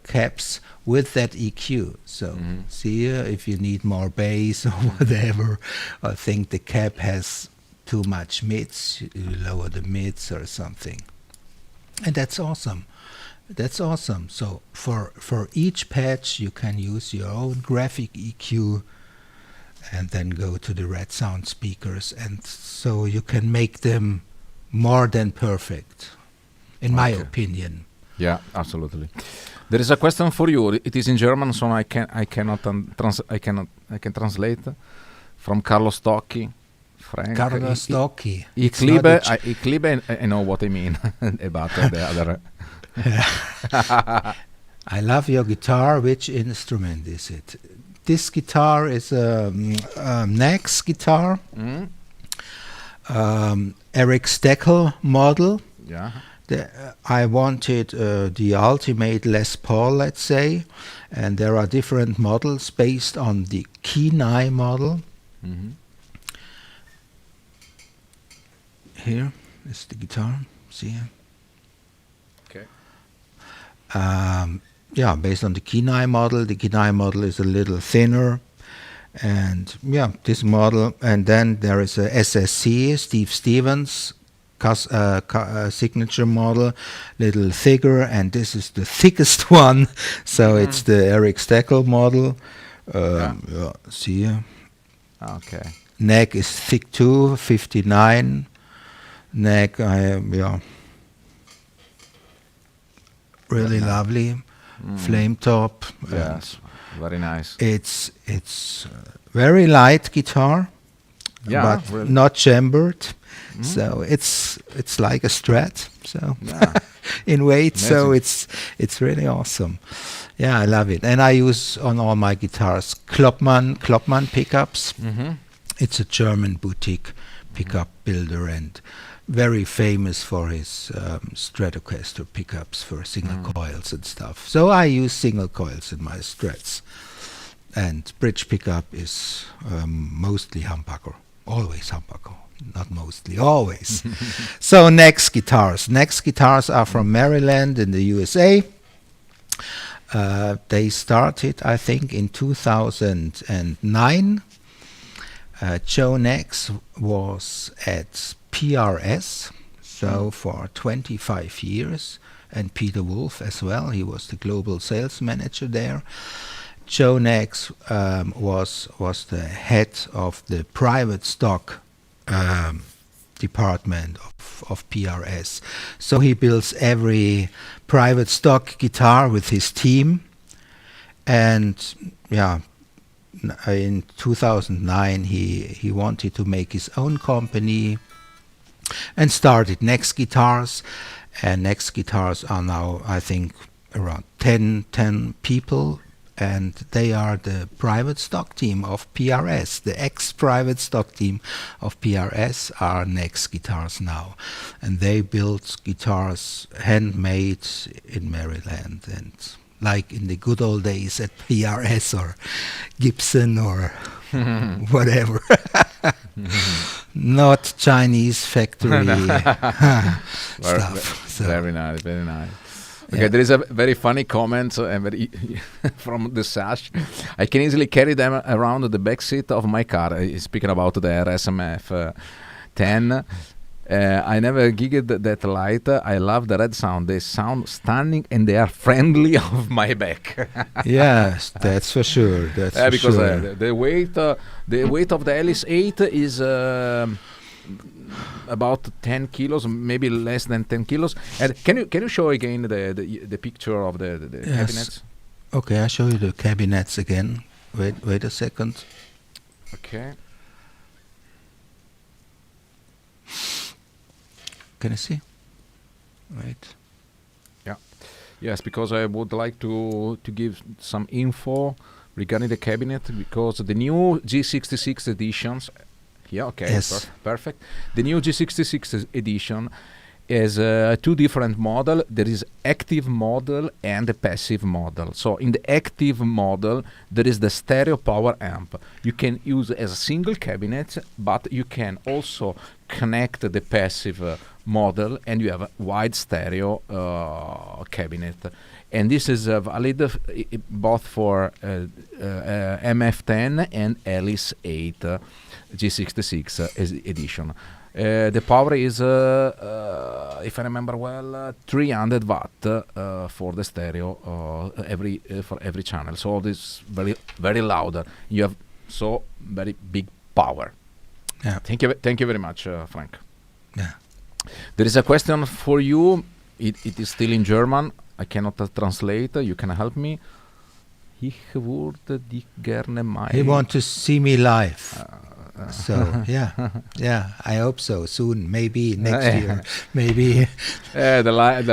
caps with that EQ. So see here, if you need more bass or whatever, I think the cap has too much mids, you lower the mids or something. And that's awesome. That's awesome. So for each patch you can use your own graphic EQ and then go to the red sound speakers, and so you can make them more than perfect, in my opinion. Yeah, absolutely. There is a question for you. It is in German, so I can translate from Carlos Tocchi. Frank. Carlos Tocchi. Ich liebe, I know what I mean about the other. I love your guitar. Which instrument is it? This guitar is a Nax guitar. Eric Steckel model. Yeah. I wanted the ultimate Les Paul, let's say, and there are different models based on the Kenai model. Here is the guitar. See here. Okay. Yeah, based on the Kenai model. The Kenai model is a little thinner, and yeah, this model. And then there is a SSC, Steve Stevens signature model, little thicker, and this is the thickest one. So it's the Eric Steckel model. See here. Okay. Neck is thick too, 59. Neck, really lovely. Flame top. Yes, very nice. It's very light guitar, but really. not chambered. So it's like a Strat. So in weight. Amazing. So it's really awesome. Yeah, I love it, and I use on all my guitars Kloppmann pickups. It's a German boutique pickup builder and very famous for his Stratocaster pickups for single coils and stuff. So I use single coils in my Strats. And bridge pickup is mostly humbucker, always humbucker, not mostly, always. So Nax guitars. Nax guitars are from Maryland in the USA. They started, I think, in 2009. Joe Nax was at PRS, so for 25 years, and Peter Wolf as well. He was the global sales manager there. Joe Nax was the head of the private stock department of PRS. So he builds every private stock guitar with his team, and yeah, in 2009 he wanted to make his own company and started Nax Guitars, and Nax Guitars are now, I think, around 10 people, and they are the private stock team of PRS. The ex-private stock team of PRS are Nax Guitars now, and they build guitars handmade in Maryland, and like in the good old days at PRS or Gibson or whatever. Not Chinese factory stuff. So very nice, very nice. Okay, there is a very funny comment from the Sash. I can easily carry them around the back seat of my car. Speaking about the RSMF 10. I never gigged that light. I love the red sound. They sound stunning and they are friendly of my back. Yes, that's for sure. That's for because sure. The weight of the Alice 8 is about 10 kilos, maybe less than 10 kilos. And can you show again the picture of the cabinets? Okay, I'll show you the cabinets again. Wait a second. Okay. Can I see? Right. Yeah. Yes, because I would like to give some info regarding the cabinet, because the new G66 editions Yeah, okay, Yes. perfect. The new G66 edition is two different model. There is active model and a passive model. So in the active model, there is the stereo power amp. You can use as a single cabinet, but you can also connect the passive model, and you have a wide stereo cabinet. And this is valid both for MF10 and Alice 8 G66 edition. The power is, if I remember well, 300 watt for the stereo for every channel. So this very loud. You have so very big power. Yeah. Thank you very much, Frank. Yeah. There is a question for you. It is still in German. I cannot translate. You can help me. Ich würde dich gerne mal. He want to see me live. So yeah, I hope so. Soon, maybe next year, maybe. The live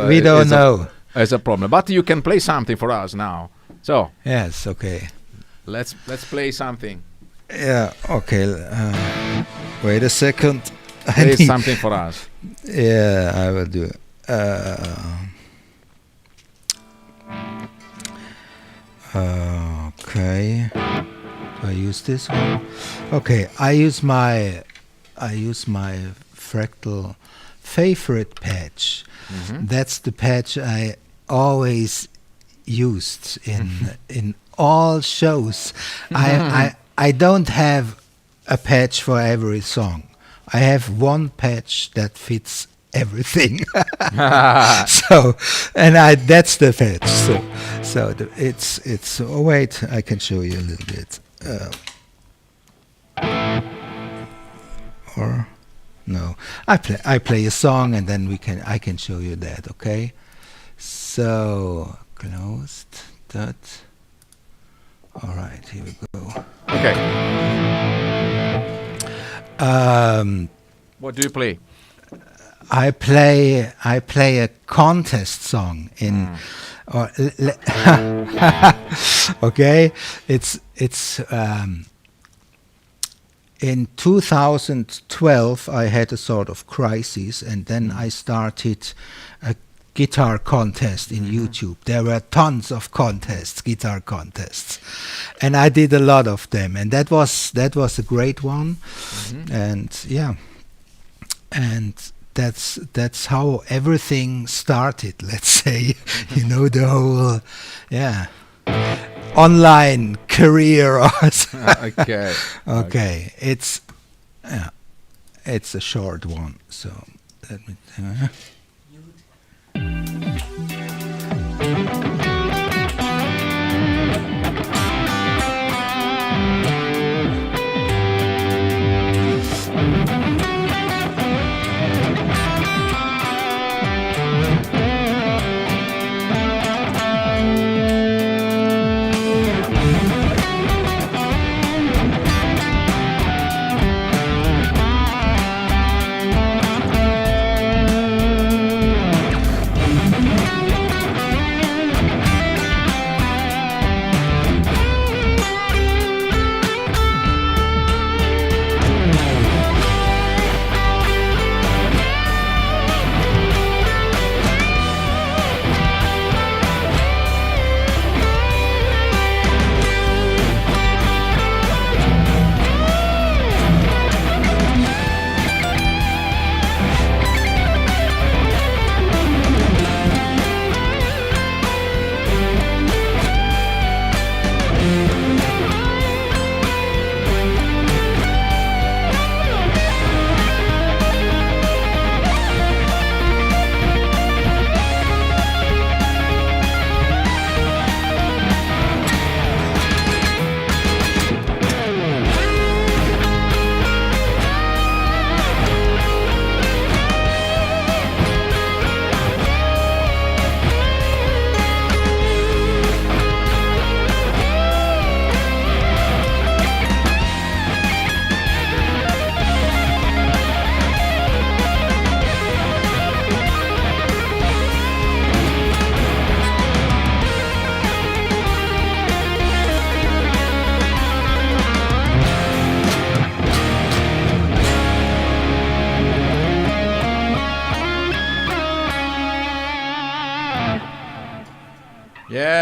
we don't know. It's a problem, but you can play something for us now. So Yes, okay. let's play something. Yeah, okay. Wait a second. Play something for us. Yeah, I will do. Okay. Do I use this one? Okay, I use my Fractal favorite patch. That's the patch I always used in all shows. I don't have a patch for every song. I have one patch that fits everything. So, and that's the patch. So it's. Oh wait, I can show you a little bit. Or no, I play a song and then I can show you that. Okay. So closed that. All right, here we go. Okay. What do you play? I play a contest song in or okay, it's in 2012 I had a sort of crisis, and then I started a guitar contest in YouTube. There were tons of contests, guitar contests, and I did a lot of them, and that was a great one. And yeah, and that's how everything started, let's say. The whole online career. Okay. Okay, it's a short one, so let me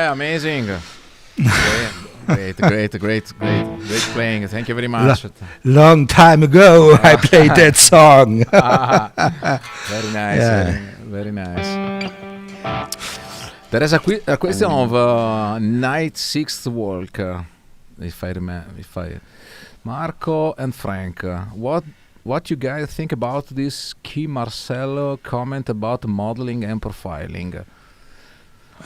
Yeah, amazing. Great playing. Thank you very much. Long time ago, I played that song. Very nice. Yeah. Very nice. There is a question of Night Sixth Walk. If I remember, Marco and Frank, what you guys think about this Key Marcello comment about modeling and profiling?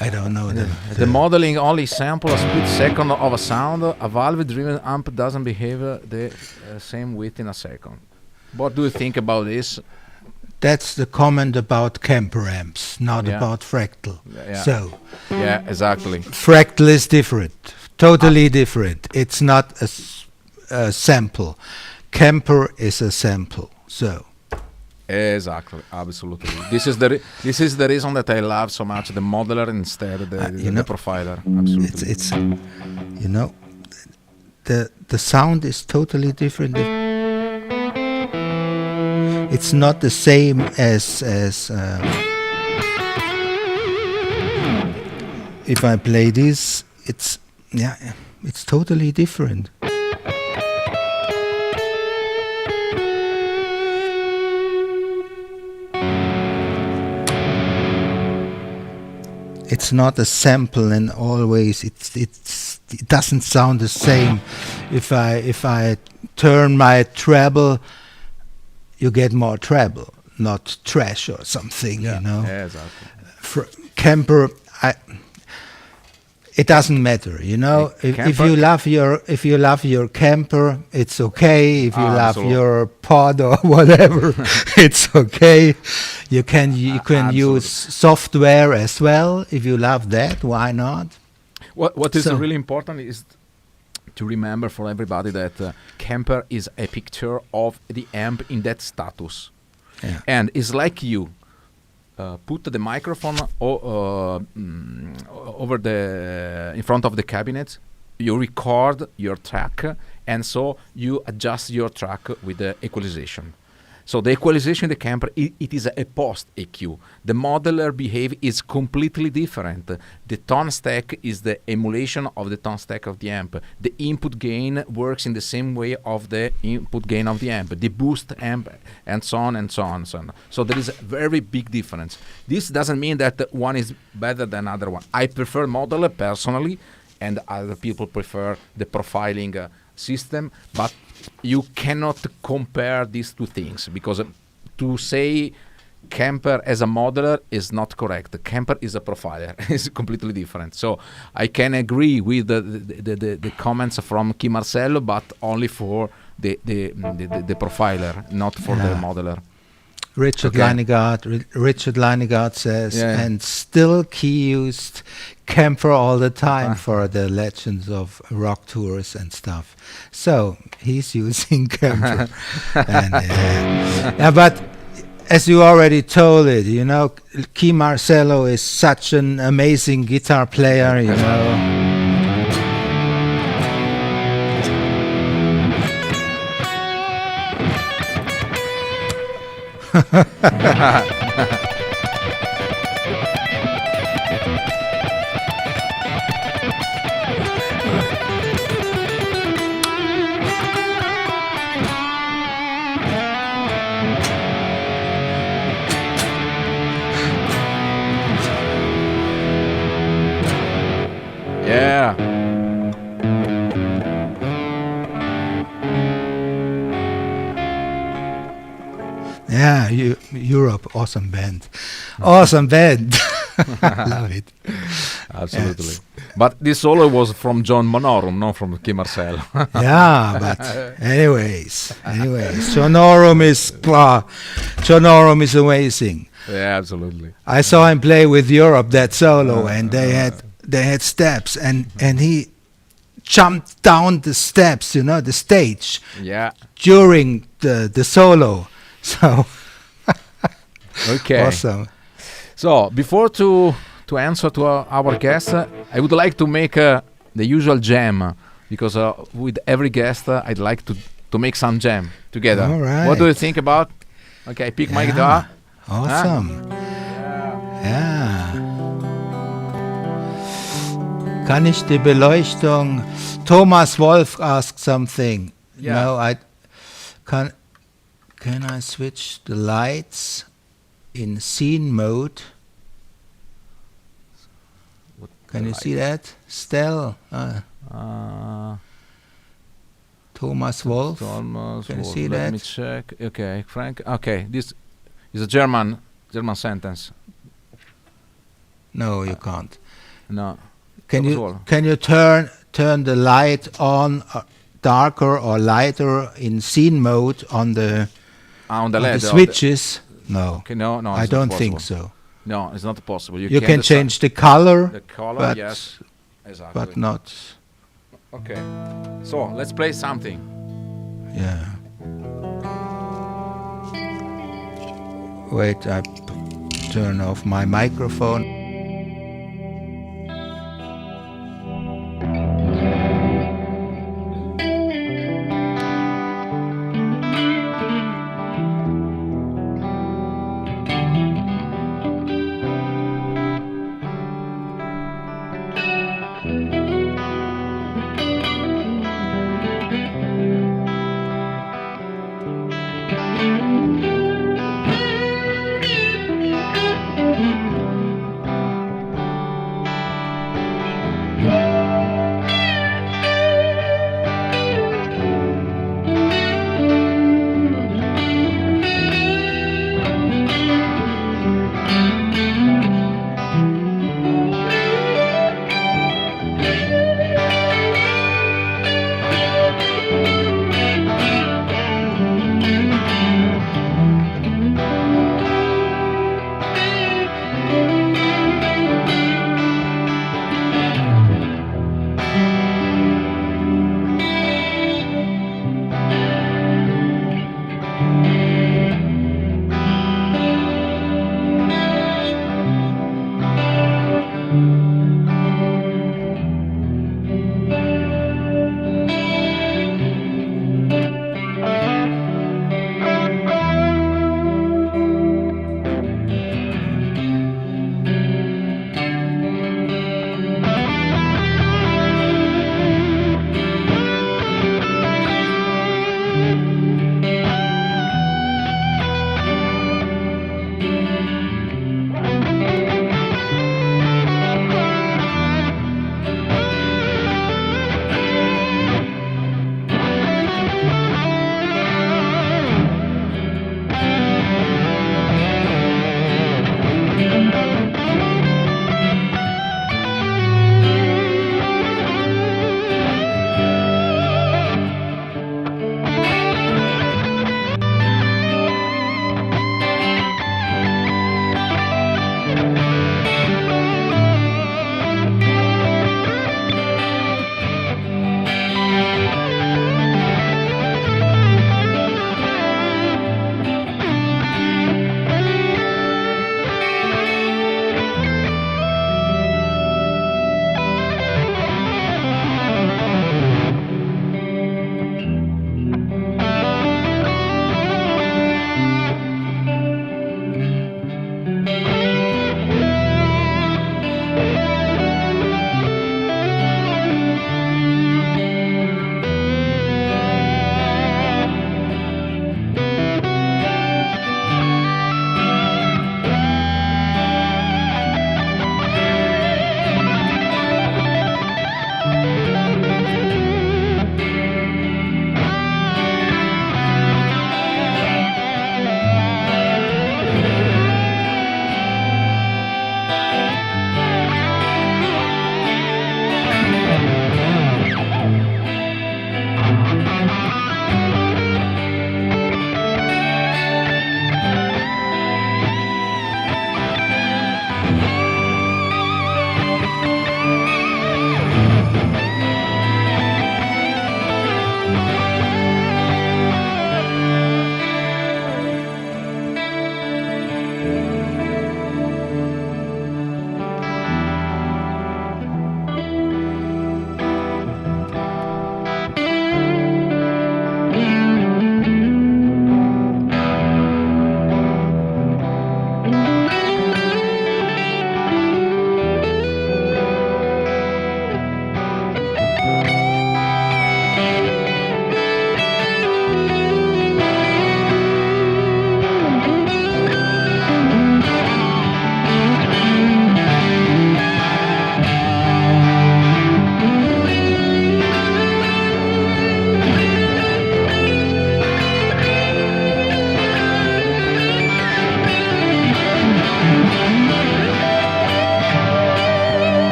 I don't know. The modeling only sample a split second of a sound. A valve-driven amp doesn't behave the same within a second. What do you think about this? That's the comment about Kemper amps, not about Fractal. Yeah. So, yeah, exactly. Fractal is different, totally different. It's not a sample. Kemper is a sample. So. Exactly, absolutely. This is the reason that I love so much the modeler instead of the profiler. Absolutely. It's the sound is totally different. It's not the same as if I play this. It's totally different. It's not a sample, and always it doesn't sound the same. If I turn my treble, you get more treble, not trash or something. Yeah. You know. Yeah, exactly. Kemper, it doesn't matter. You know, if you love your Kemper, it's okay. If you love your pod or whatever, it's okay. You can use software as well. If you love that, why not? What is really important is to remember for everybody that Kemper is a picture of the amp in that status, and it's like you put the microphone over in front of the cabinet. You record your track, and so you adjust your track with the equalization. So the equalization in the Kemper, it is a post EQ. The modeler behavior is completely different. The tone stack is the emulation of the tone stack of the amp. The input gain works in the same way of the input gain of the amp. The boost amp, and so on and so on and so on. So there is a very big difference. This doesn't mean that one is better than the other one. I prefer modeler personally, and other people prefer the profiling system, but you cannot compare these two things, because to say Kemper as a modeler is not correct. Kemper is a profiler. It's completely different. So I can agree with the comments from Key Marcello, but only for the profiler, not for the modeler. Richard Leinegard says, and still Key used Kemper all the time for the Legends of Rock tours and stuff. So he's using Kemper. But as you already told it, you know, Key Marcello is such an amazing guitar player, you know. Yeah. Yeah, Europe, awesome band. Awesome band. Love it. Absolutely. Yes. But this solo was from John Monorum, not from Key Marcello. Yeah, but anyways, John Oram is amazing. Yeah, absolutely. I saw him play with Europe that solo, and they had steps, and he jumped down the steps, you know, the stage. Yeah. During the solo. So okay. Awesome. So before to answer to our guest, I would like to make the usual jam, because with every guest I'd like to make some jam together. All right. What do you think about? Okay, pick my guitar. Awesome. Yeah. Kann ich die Beleuchtung? Thomas Wolf asked something. Yeah. No, can I switch the lights in scene mode? What Can the you see light? that? Stell. Thomas Wolf. Thomas Can you Wolf. see Let that? me check. Okay, Frank. Okay, this is a German sentence. No, you can't. No. Can Thomas you Wolf. turn the light on darker or lighter in scene mode on the On the on LED. the switches? No, Okay, no, I it's not don't think possible. so. No, it's not possible. You can change the color, the color. but Yes, exactly. but not. Okay, so let's play something. Yeah. Wait, I turn off my microphone.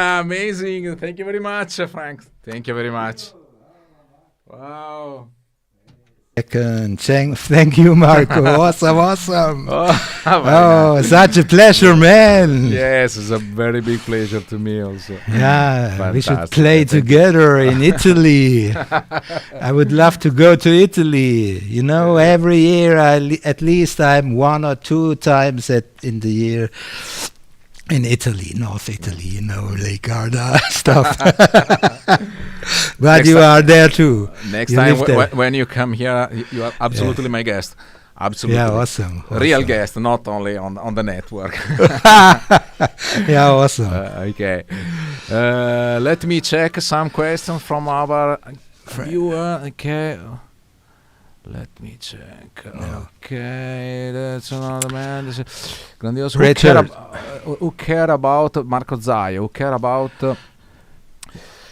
Amazing. Thank you very much, Frank. Thank you very much. Wow. Thank you, Marco. Awesome. Oh, such a pleasure, man. Yes, it's a very big pleasure to me also. Yeah, we should play together in Italy. I would love to go to Italy. You know, every year, at least I'm 1 or 2 times in the year in Italy, North Italy, you know, Lake Garda stuff. But next you are there too. Next time when you come here, you are absolutely my guest. Absolutely. Yeah, awesome. Real guest, not only on the network. Yeah, awesome. Okay. Let me check some questions from our viewer. Okay. Let me check. Okay, that's another man. This is grandiose. Who care about Marco Zaia? Who care about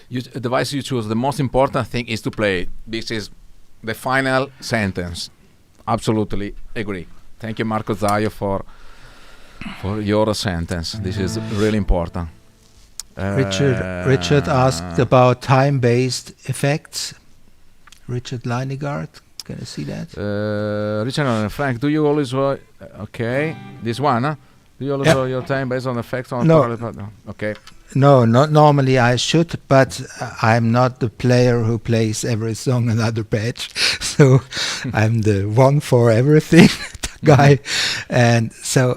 device you choose? The most important thing is to play. This is the final sentence. Absolutely agree. Thank you, Marco Zaia, for your sentence. This is really important. Richard asked about time-based effects. Richard Leinegard. Can I see that? Richard and Frank, do you always okay, this one, huh? Do you always your time based on effects on okay. No, not normally I should, but I'm not the player who plays every song another patch. So I'm the one for everything guy. And so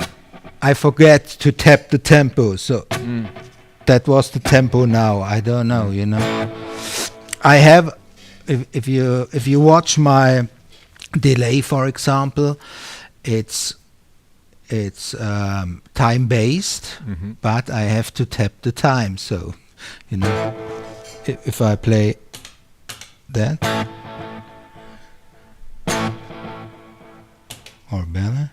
I forget to tap the tempo. So that was the tempo now. I don't know, you know. I have if you watch my delay, for example, it's time based, but I have to tap the time. So, you know, if I play that or Bella.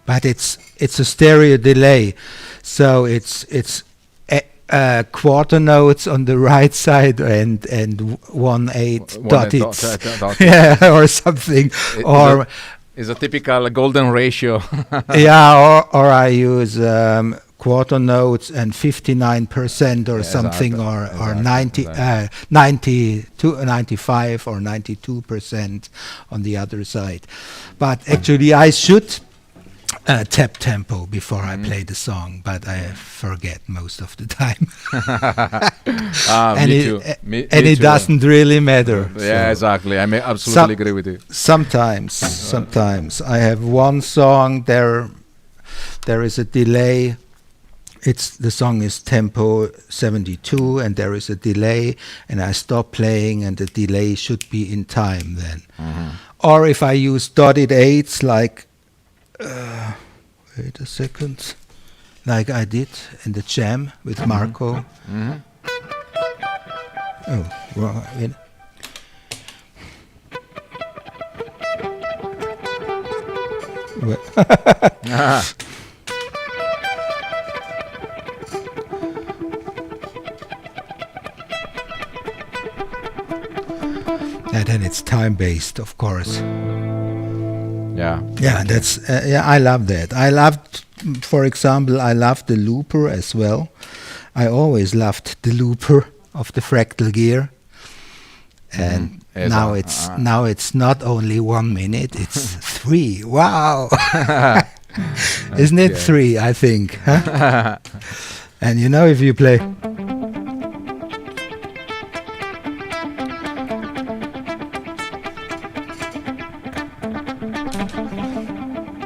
But it's a stereo delay, so it's quarter notes on the right side and 1/8 dotted, yeah, or something, or is a typical golden ratio. Yeah, or I use quarter notes and 59% or something, or 95 or 92% on the other side. But actually, I should tap tempo before I play the song, but I forget most of the time. And it doesn't really matter. Yeah, so exactly. I may absolutely agree with you. Sometimes I have one song there is a delay. The song is tempo 72 and there is a delay, and I stop playing and the delay should be in time then. Or if I use dotted eights, like wait a second, like I did in the jam with Marco. Oh, wrong. And then it's time based, of course. Yeah, that's I love that. I loved, for example, I loved the looper as well. I always loved the looper of the Fractal gear, and now it's not only 1 minute; it's 3. Wow, isn't it 3? I think. Huh? And you know, if you play.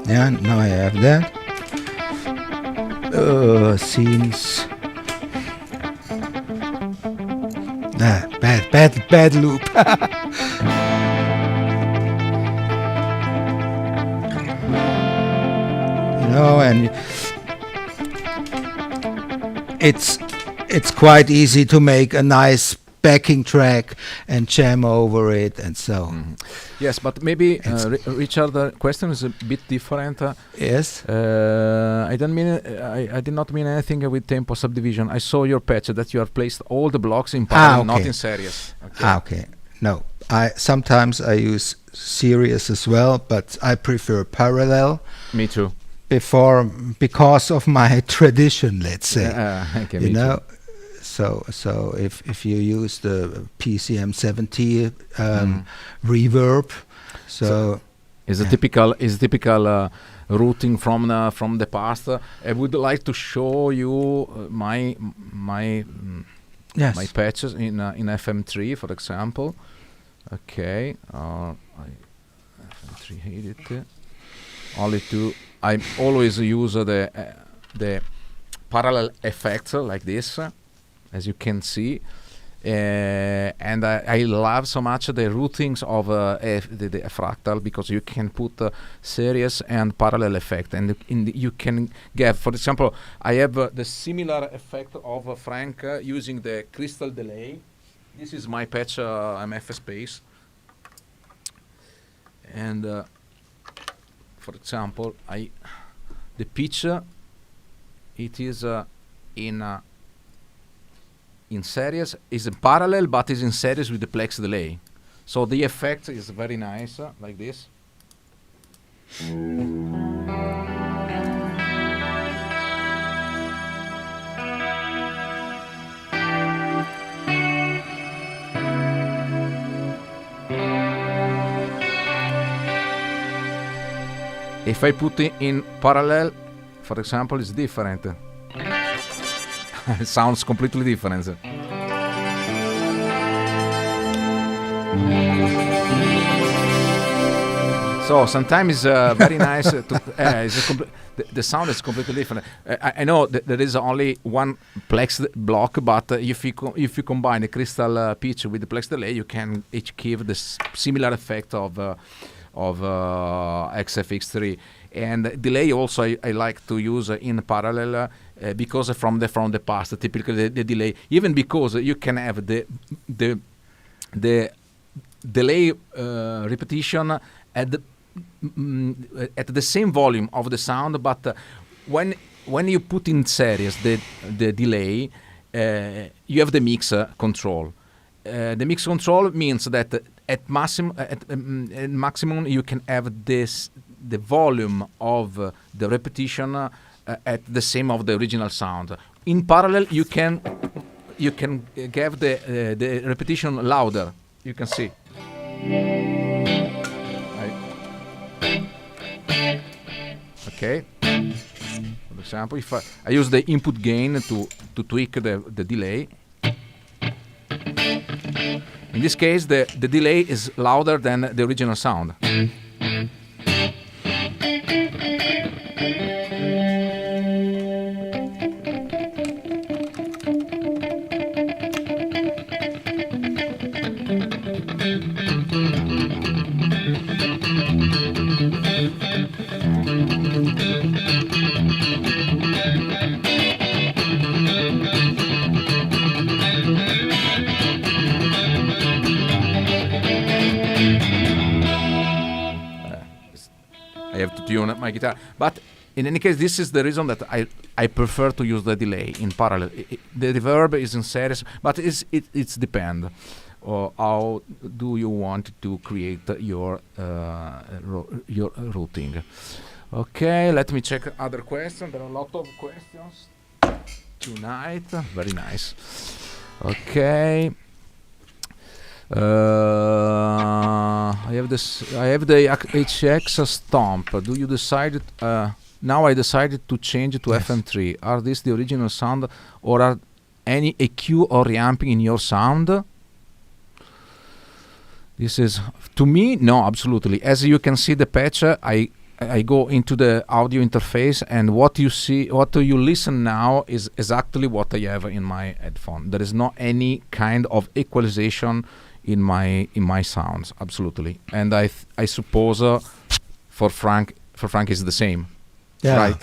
Yeah, now I have that. Scenes. Bad loop. You know, and it's quite easy to make a nice backing track and jam over it, and so. Yes, but maybe Richard, the question is a bit different. Yes. I did not mean anything with tempo subdivision. I saw your patch that you have placed all the blocks in parallel, not in series. Okay. No, I sometimes I use series as well, but I prefer parallel. Me too. Because of my tradition, let's say. Okay, You me know, too. so if you use the PCM 70 reverb, so Is a typical routing from the past. I would like to show you my yes, my patches in FM3, for example. Okay, FM3 hate it. Only I always use the parallel effects like this, as you can see. And I love so much the routings of the Fractal, because you can put series and parallel effect, and you can get, for example, I have the similar effect of Frank using the crystal delay. This is my patch MF Space, and for example, the pitch it is in series, is in parallel, but is in series with the plex delay. So the effect is very nice, like this. If I put it in parallel, for example, it's different. It sounds completely different. So sometimes it's very nice to the sound is completely different. I know that there is only one plex block, but if you combine the crystal pitch with the plex delay, you can each give this similar effect of XFX3. And delay also I like to use in parallel because from the past, typically the delay, even because you can have the delay repetition at the same volume of the sound, but when you put in series the delay, you have the mix control. The mix control means that at maximum you can have the volume of the repetition at the same of the original sound. In parallel, you can give the repetition louder. You can see. Okay. For example, if I use the input gain to tweak the delay. In this case, the delay is louder than the original sound. I have to tune my guitar, but in any case, this is the reason that I prefer to use the delay in parallel. The reverb is in series, but it's depend. How do you want to create your routing? Okay, let me check other questions. There are a lot of questions tonight. Very nice. Okay. I have the HX stomp. Do you decide? Now I decided to change to FM3. Are this the original sound, or are any EQ or reamping in your sound? This is, to me, no, absolutely. As you can see the patch, I go into the audio interface, and what you listen now is exactly what I have in my headphone. There is not any kind of equalization in my sounds, absolutely. And I suppose for Frank is the same. Yeah. Right.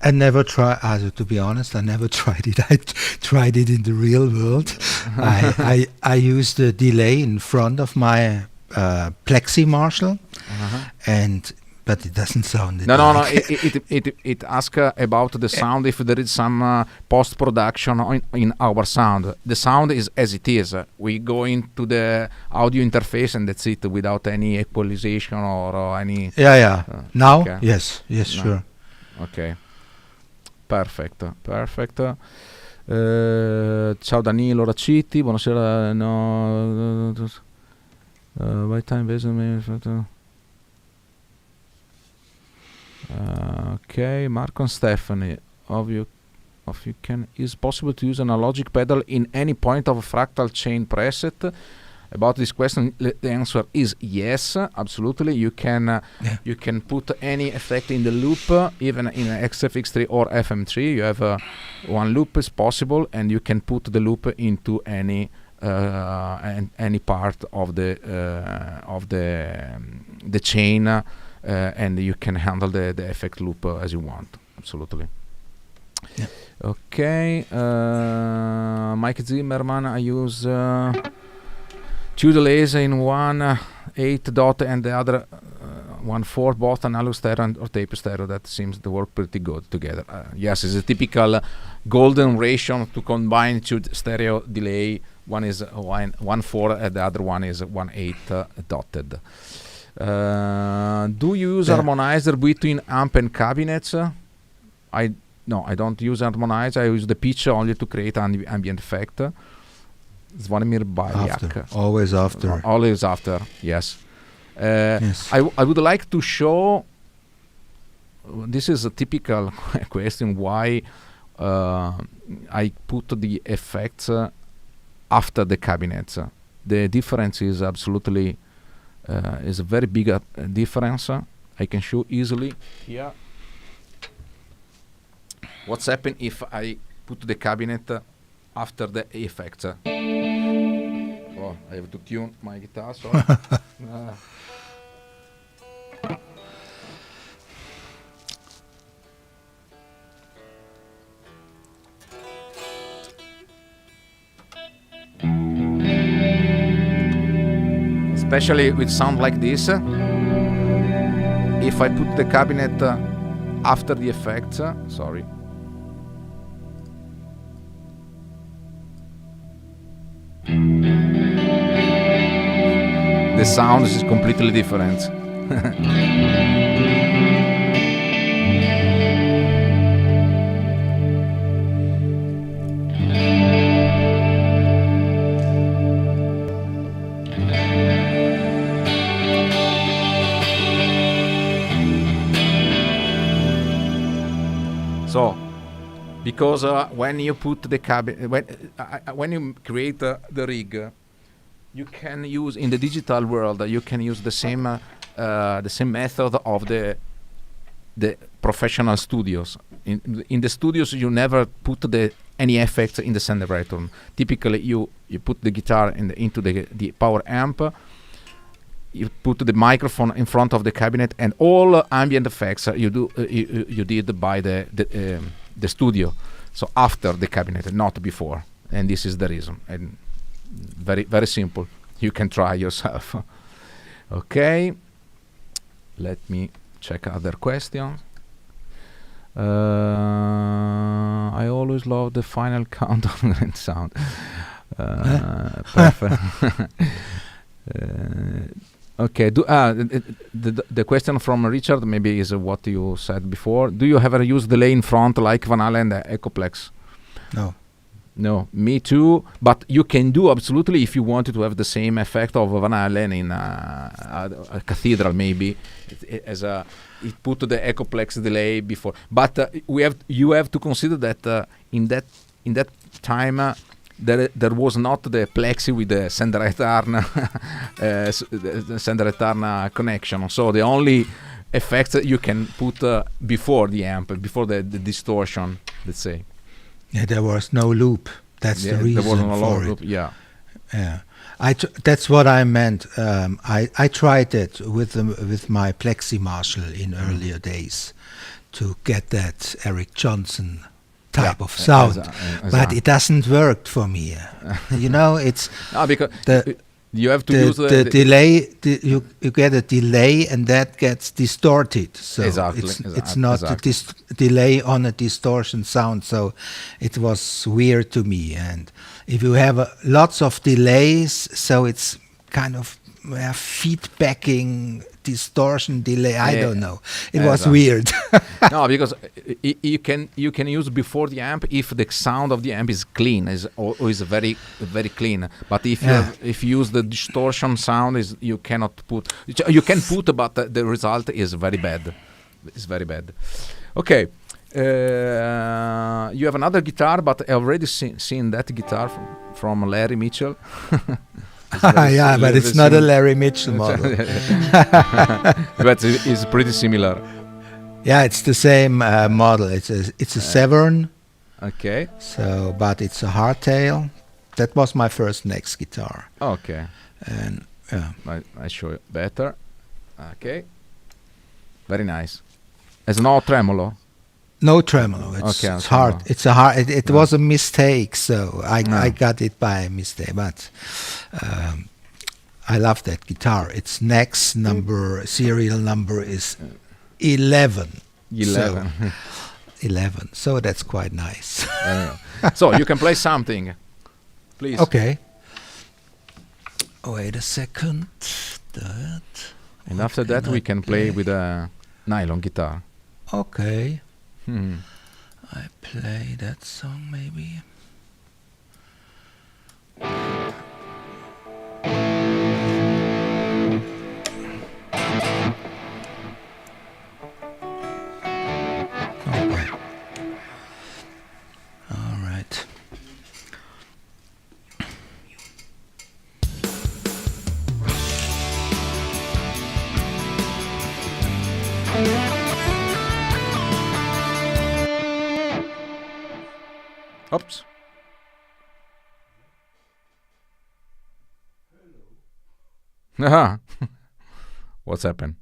I never tried. To be honest, I never tried it. I tried it in the real world. I used the delay in front of my Plexi Marshall, and but it doesn't sound No, no, no. like. It asks about the sound, if there is some post-production in our sound. The sound is as it is. We go into the audio interface and that's it, without any equalization or any... Yeah. Now? Okay. Yes, No. sure. Ok, perfetto. Ciao Danilo Raciti, buonasera. No, by time based. Okay, Marco and Stephanie, of you can, is possible to use an analogic pedal in any point of a fractal chain preset? About this question, the answer is yes, absolutely. You can put any effect in the loop, even in XFX3 or FM3. You have one loop is possible, and you can put the loop into any part of the chain, and you can handle the effect loop as you want. Absolutely. Yeah. Okay, Mike Zimmerman, I use two delays in one 8 dot and the other 1/4, both analog stereo or tape stereo. That seems to work pretty good together. Yes, it's a typical golden ratio to combine two stereo delay. One is 1/4 and the other one is 1/8 dotted. Do you use harmonizer between amp and cabinets? No, I don't use harmonizer. I use the pitch only to create ambient effect. Zvonimir Bajak. Always after. Always after, yes. Yes. I would like to show, this is a typical question, why I put the effects after the cabinets. The difference is absolutely, is a very big difference. I can show easily here. What's happened if I put the cabinet after the effects? Oh, I have to tune my guitar, sorry. Especially with sound like this, if I put the cabinet after the effects, sorry. The sound is completely different. So, because when you put the cabinet, when you create the rig, you can use in the digital world. You can use the same method of the professional studios. In the studios, you never put any effects in the sender return. Typically, you put the guitar into the power amp. You put the microphone in front of the cabinet, and all ambient effects you did by the studio. So after the cabinet, not before. And this is the reason. And very, very simple. You can try yourself. Okay. Let me check other questions. I always love the final count on grand sound. Perfect. Okay. The question from Richard maybe is what you said before. Do you ever use delay in front like Van Halen and Echoplex? No, me too. But you can do absolutely if you wanted to have the same effect of Van Halen in a cathedral, maybe. It put the Echoplex delay before. But you have to consider that in that time. There was not the plexi with the sender return connection. So the only effects that you can put before the amp, before the distortion, let's say. Yeah, there was no loop. That's the reason there wasn't a for loop. Yeah. That's what I meant. I tried it with my Plexi Marshall in earlier days to get that Eric Johnson type of sound, but it doesn't work for me. You know, it's because You have to the, use the delay. You get a delay, and that gets distorted. So it's not a delay on a distortion sound. So it was weird to me. And if you have lots of delays, so it's kind of feedbacking, distortion, delay. I don't know. It was weird. No, because you can use before the amp if the sound of the amp is clean, is very very clean. But if you use the distortion sound, you cannot put. You can put, but the result is very bad. It's very bad. Okay. You have another guitar, but I already seen that guitar from Larry Mitchell. Yeah, but it's not a Larry Mitchell model. But it's pretty similar. Yeah, it's the same model. It's a Severn. Okay. So, but it's a hardtail. That was my first next guitar. Okay. And I show you better. Okay. Very nice. It's no tremolo. No tremolo. It's hard. It's a hard. It was a mistake, so I got it by mistake. But I love that guitar. Its next serial number is 11. 11. So 11. So that's quite nice. So you can play something, please. Okay. Wait a second. And after that, we can play with a nylon guitar. Okay. I play that song maybe. Okay. All right. Oops. Hello. What's happened?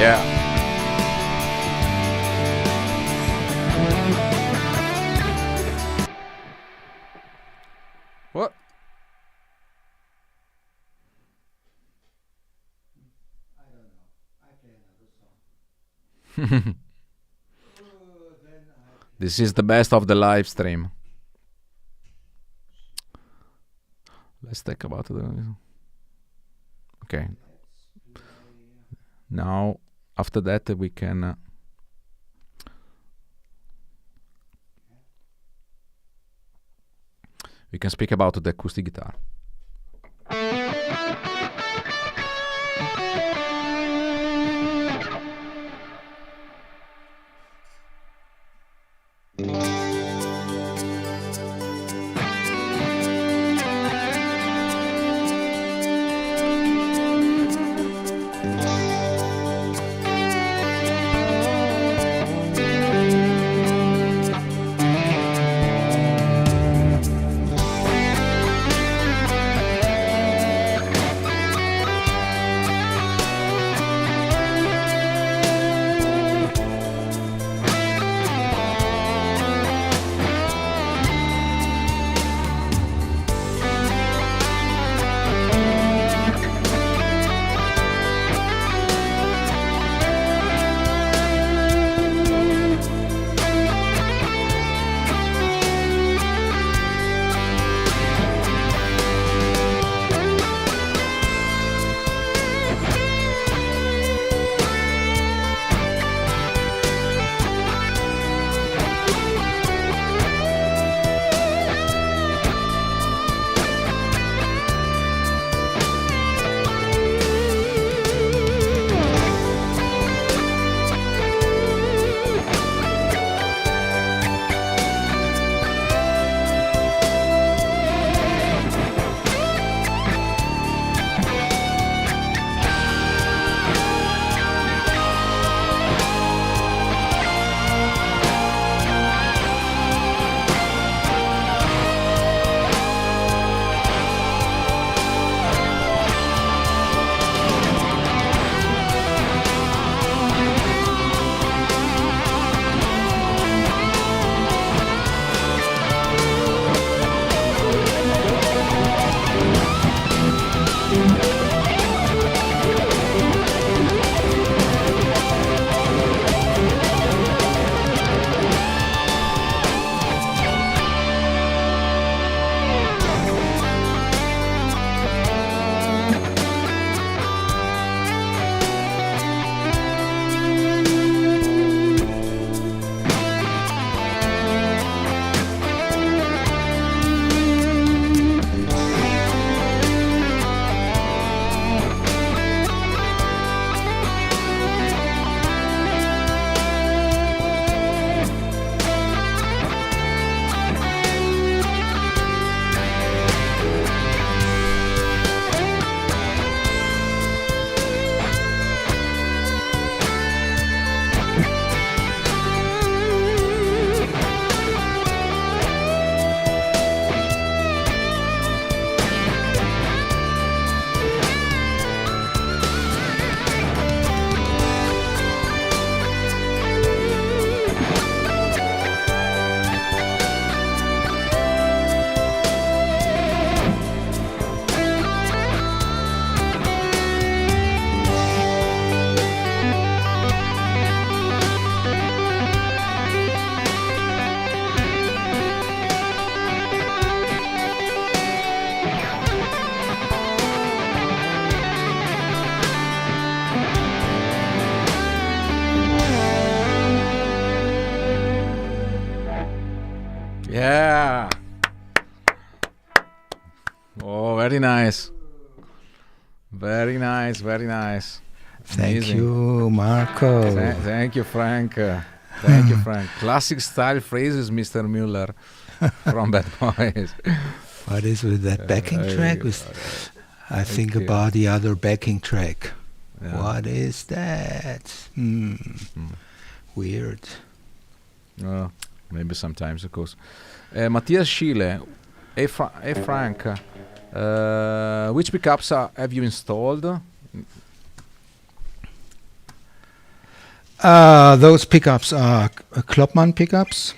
Yeah. What? This is the best of the live stream. Let's talk about the. Okay. Now, after that, we can. We can speak about the acoustic guitar. Yeah. Oh, very nice. Very nice, very nice. Thank Amazing. you, Marco. Thank you, Frank. Thank you, Frank. Classic style phrases, Mr. Mueller from Bad Boys. What is with that backing track? I think you. about the other backing track. Yeah. What is that? Weird. Maybe sometimes, of course. Matthias Schiele. Hey, Frank. Which pickups have you installed? Those pickups are Klopman pickups.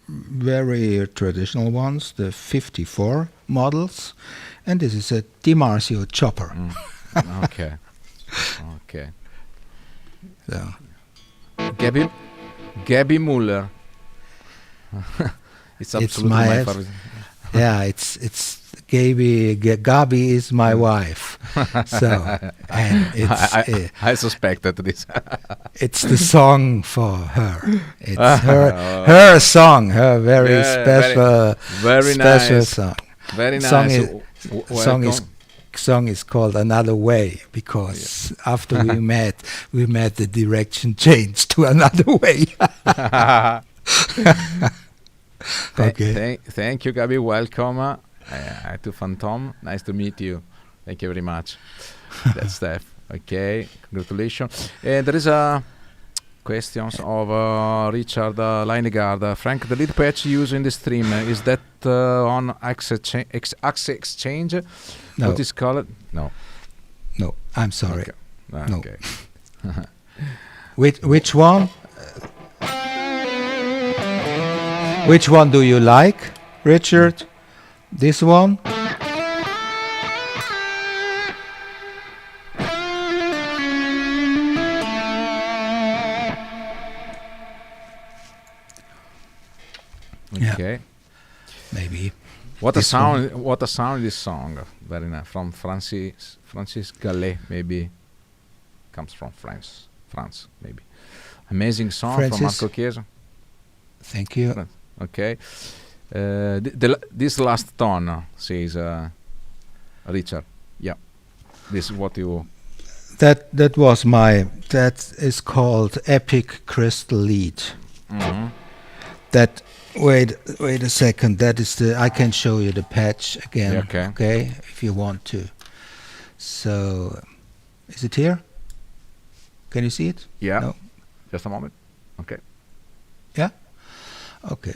Very traditional ones, the 54 models. And this is a DiMarzio chopper. Okay. Okay. So. Gabby Mueller. It's absolutely my favorite. Yeah, it's Gabi is my wife. So, and it's I suspected this. it's the song for her. It's her song, her very special, very special nice. song. Very nice. Song is called Another Way because after we met, the direction changed to Another Way. Okay. Thank you, Gabi. Welcome to FantHome. Nice to meet you. Thank you very much. That's Steph. Okay, congratulations. There is a questions of Richard Linegaard. Frank, the lead patch used in the stream, is that on Axis Exchange? No. What is called? No. No, I'm sorry. Okay. No. Which one? Which one do you like, Richard? This one? Okay. Yeah. Maybe. What a sound! What a sound! This song, very nice. From Francis Gallet, maybe comes from France, maybe. Amazing song from Marco Chiesa. Thank you. Okay. This last tone says Richard. Yeah. This is what you. That is called Epic Crystal Lead. That wait a second. That is I can show you the patch again. Yeah, okay, if you want to. So, is it here? Can you see it? Yeah. No? Just a moment. Okay. Yeah. Okay.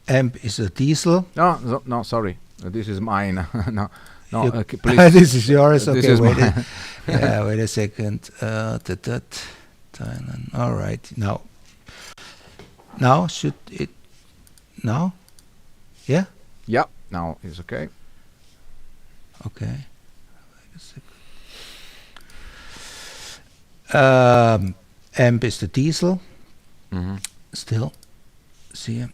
Amp is a diesel. No, sorry. This is mine. No, okay, please. This is yours. Okay, this is wait. mine. Yeah, wait a second. All right. Now should it? Now? Yeah. Yeah. Now it's okay. Okay. Wait a second. Amp is the diesel. Still. See.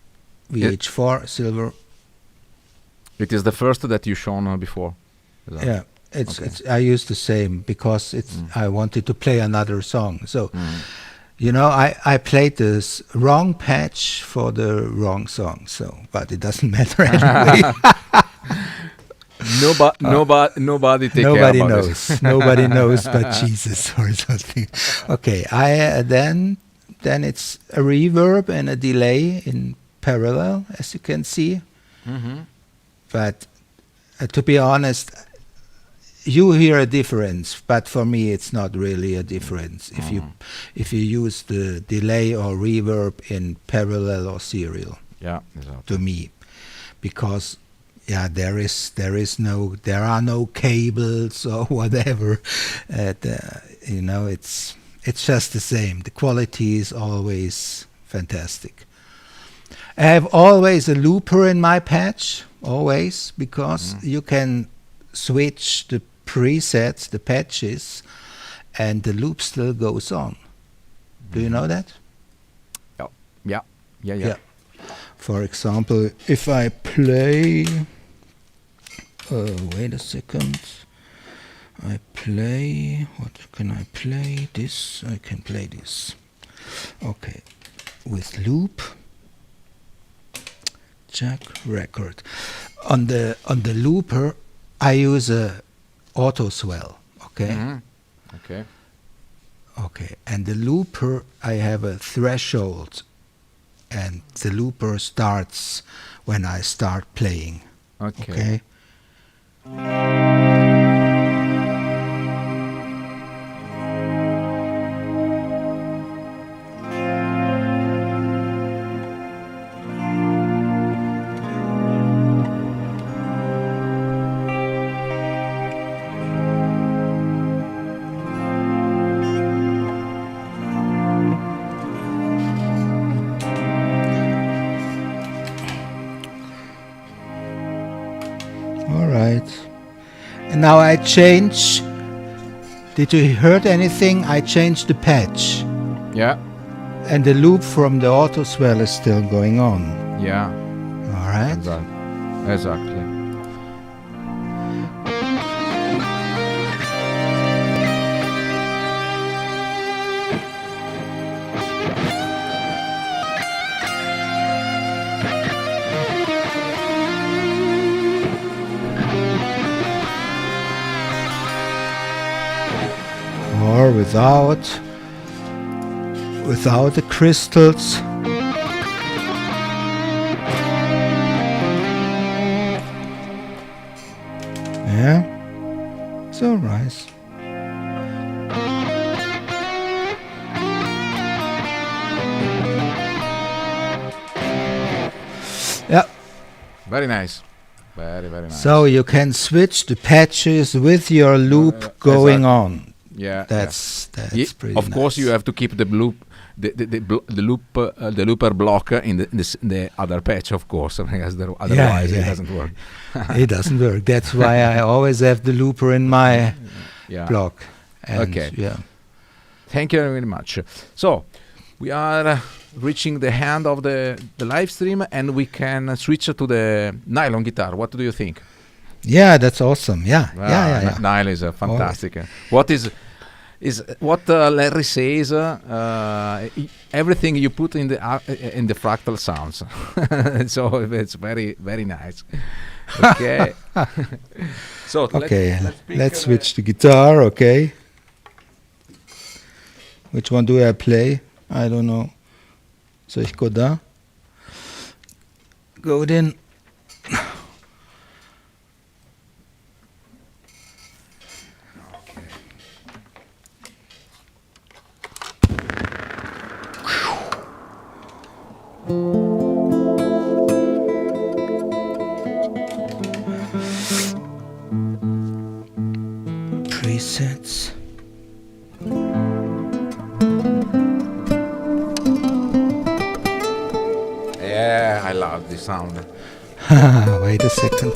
VH4 silver. It is the first that you shown before. Yeah, I used the same because I wanted to play another song. So, you know, I played this wrong patch for the wrong song. So, but it doesn't matter anyway. Nobody take care about knows. This. Nobody knows but Jesus or something. Okay, then it's a reverb and a delay in parallel, as you can see. But to be honest, you hear a difference, but for me it's not really a difference if you use the delay or reverb in parallel or serial. Yeah, exactly. To me, because there are no cables or whatever. You know, it's just the same. The quality is always fantastic. I have always a looper in my patch, always, because you can switch the presets, the patches, and the loop still goes on. Do you know that? Yeah. For example, if I play... wait a second. What can I play? This. I can play this. Okay. With loop... check record. On the looper, I use a auto swell. Okay. Okay. Okay. And the looper, I have a threshold, and the looper starts when I start playing. Okay. All right. And now I change. Did you heard anything? I changed the patch. Yeah. And the loop from the auto swell is still going on. Yeah. All right. Exactly. Or without the crystals. Yeah, so nice. Yeah. Very nice. Very nice. So you can switch the patches with your loop going on. Yeah. That's pretty Of course, nice. you have to keep the loop, the looper block in the other patch, of course, because otherwise it doesn't work. It doesn't work. That's why I always have the looper in my block. And Okay. Yeah. Thank you very much. So we are reaching the end of the live stream, and we can switch to the nylon guitar. What do you think? Yeah, that's awesome. Yeah. Nylon is fantastic. What is what Larry says? Everything you put in the fractal sounds. So it's very nice. Okay. So okay, let's switch to guitar. Okay. Which one do I play? I don't know. So ich go da. Go in. Presets. Yeah, I love this sound. Wait a second.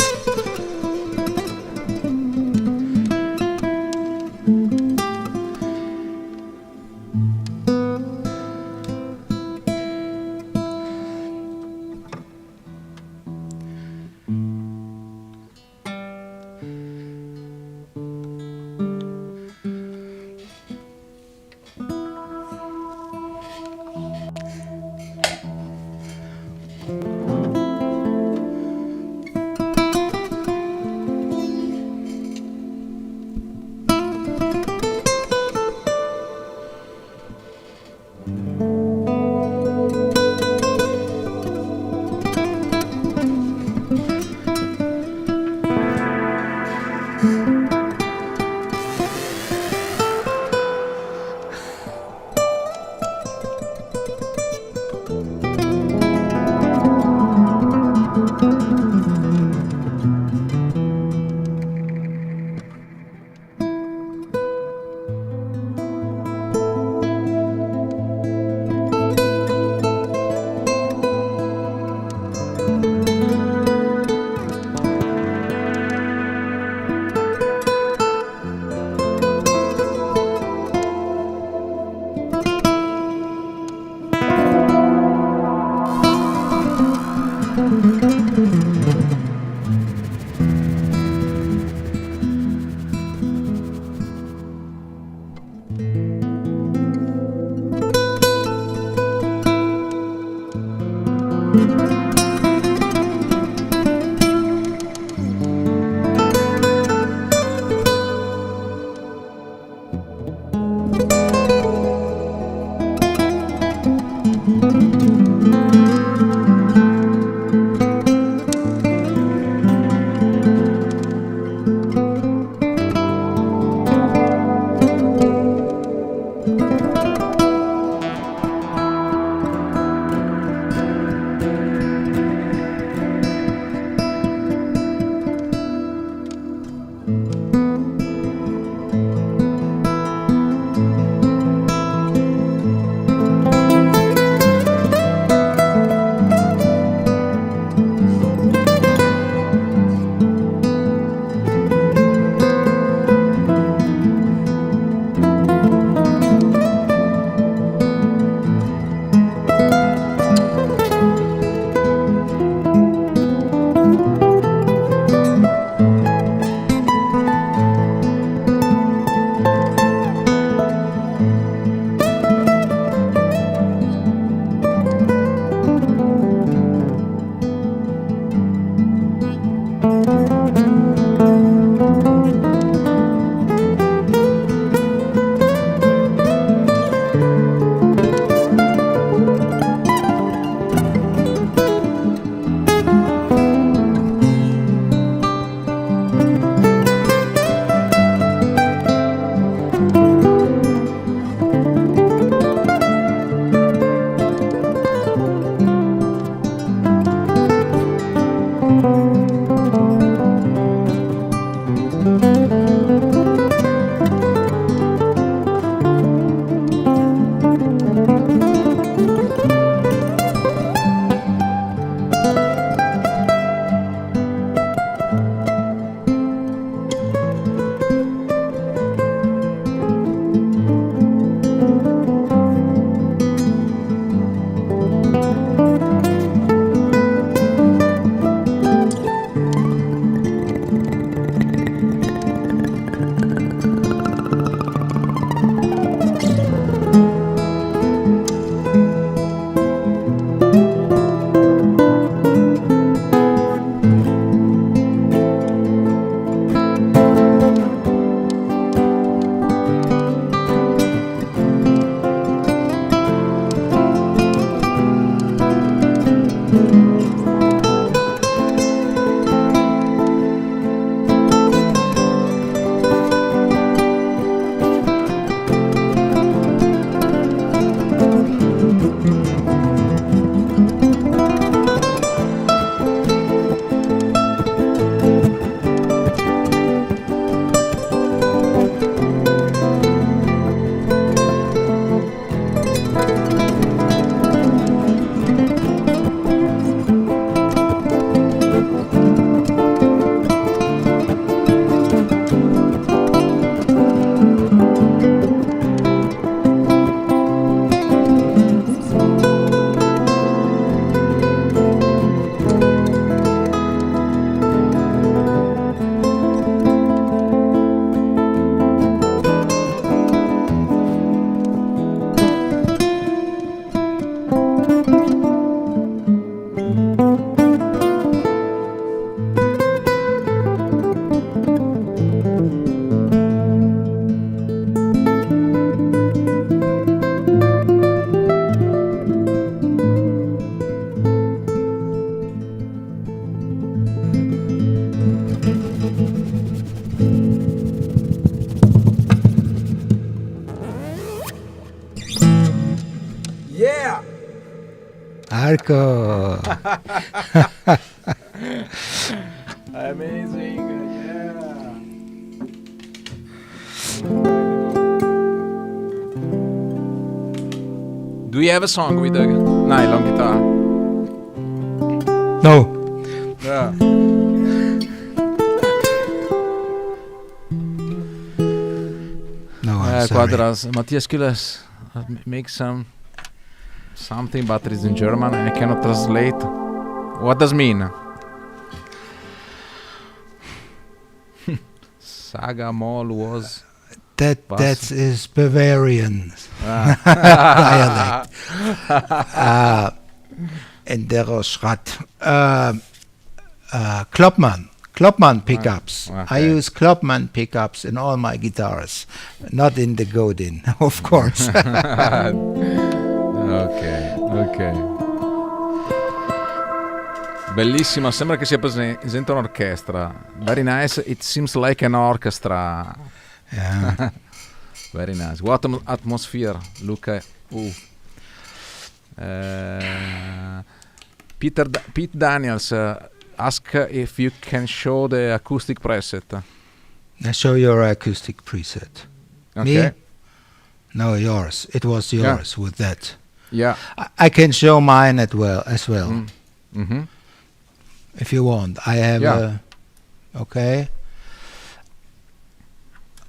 Yeah. Arco. Amazing. Yeah. Do you have a song with a nylon guitar? No. Yeah. No, I'm sorry. Quadras. Matthias Kulas make something, but it's in German. I cannot translate. What does mean? Saga Mall was. That is Bavarian dialect. And der Schrat. Klopman pickups. Okay. I use Klopman pickups in all my guitars, not in the Godin, of course. Ok. Bellissimo, sembra che sia presente un'orchestra. Very nice, it seems like an orchestra. Yeah. Very nice. What atmosphere, Luca. Pete Daniels ask if you can show the acoustic preset. I show your acoustic preset. Okay. Me? No, yours. It was yours with that. Yeah. I can show mine as well. Mm-hmm. If you want. I have okay.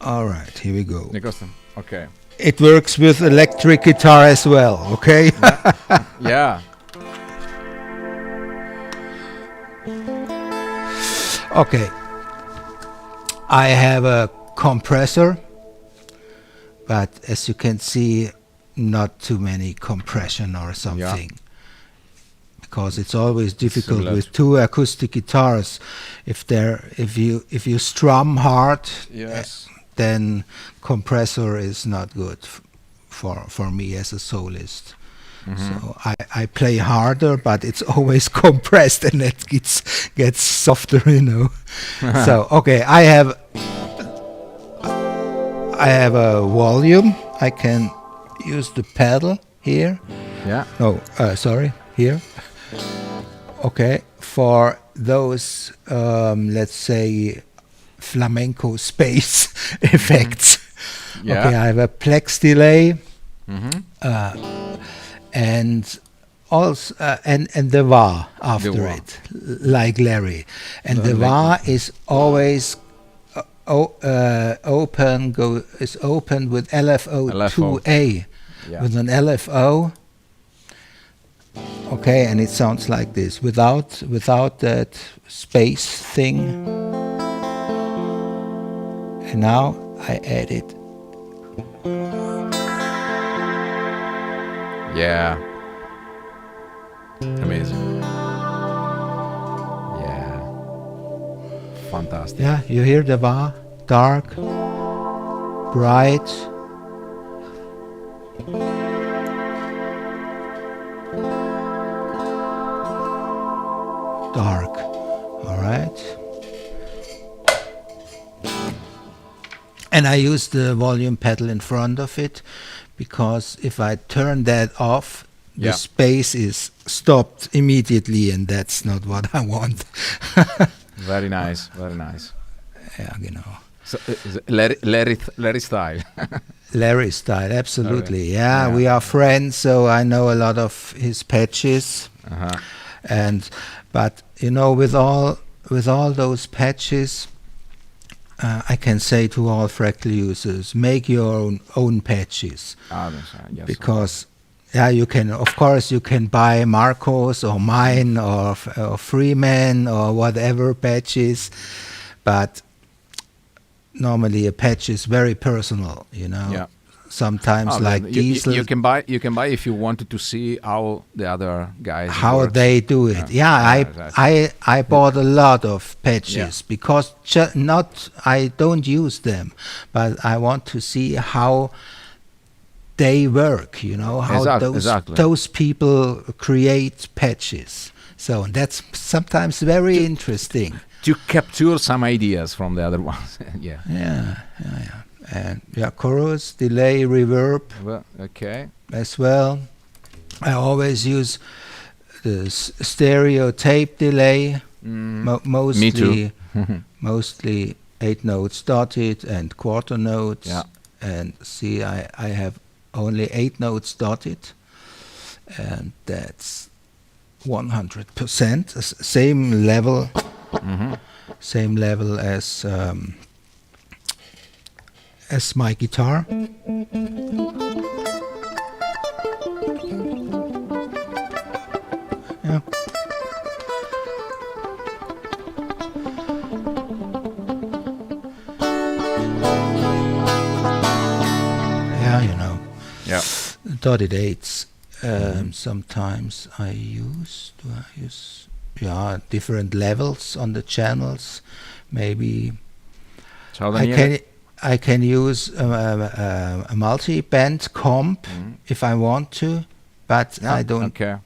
All right, here we go. Okay. It works with electric guitar as well, okay? Yeah. Okay. I have a compressor, but as you can see, not too many compression or something. Because it's always difficult with two acoustic guitars. If you strum hard, then compressor is not good for me as a soloist. So I play harder, but it's always compressed and it gets softer, you know. So okay, I have a volume. I can use the pedal here. Yeah. No, sorry, here. Okay, for those let's say flamenco space effects. Yeah. Okay, I have a plex delay. And also and the wah after it, like Larry, and the wah is always open with LFO 2A, with an LFO. Okay, and it sounds like this without that space thing. And now I add it. Yeah. Amazing. Yeah. Fantastic. Yeah, you hear the wah, dark, bright. Dark. All right. And I use the volume pedal in front of it, because if I turn that off, the space is stopped immediately, and that's not what I want. Very nice, very nice. Yeah, you know. So, Larry style. Larry style, absolutely. Yeah, we are friends, so I know a lot of his patches. But you know, with all those patches, I can say to all Fractal users, make your own patches. Yes. Because you can, of course, you can buy Marcos or mine or Freeman or whatever patches, but normally a patch is very personal, you know. Yeah. Sometimes like these, you can buy if you wanted to see how the other guys they do it. I bought a lot of patches because I don't use them, but I want to see how they work, you know, how those people create patches. So that's sometimes very interesting to capture some ideas from the other ones. Yeah. And chorus, delay, reverb. Okay. As well. I always use the stereo tape delay, Me mostly too. mostly 8 notes dotted and quarter notes. Yeah. And see, I have only 8 notes dotted, and that's 100%, same level, same level as my guitar. Yeah. Yeah, you know. Yeah. Dotted eights. Sometimes I use different levels on the channels. Maybe I can use a multi-band comp if I want to, but Yeah. I don't. Okay.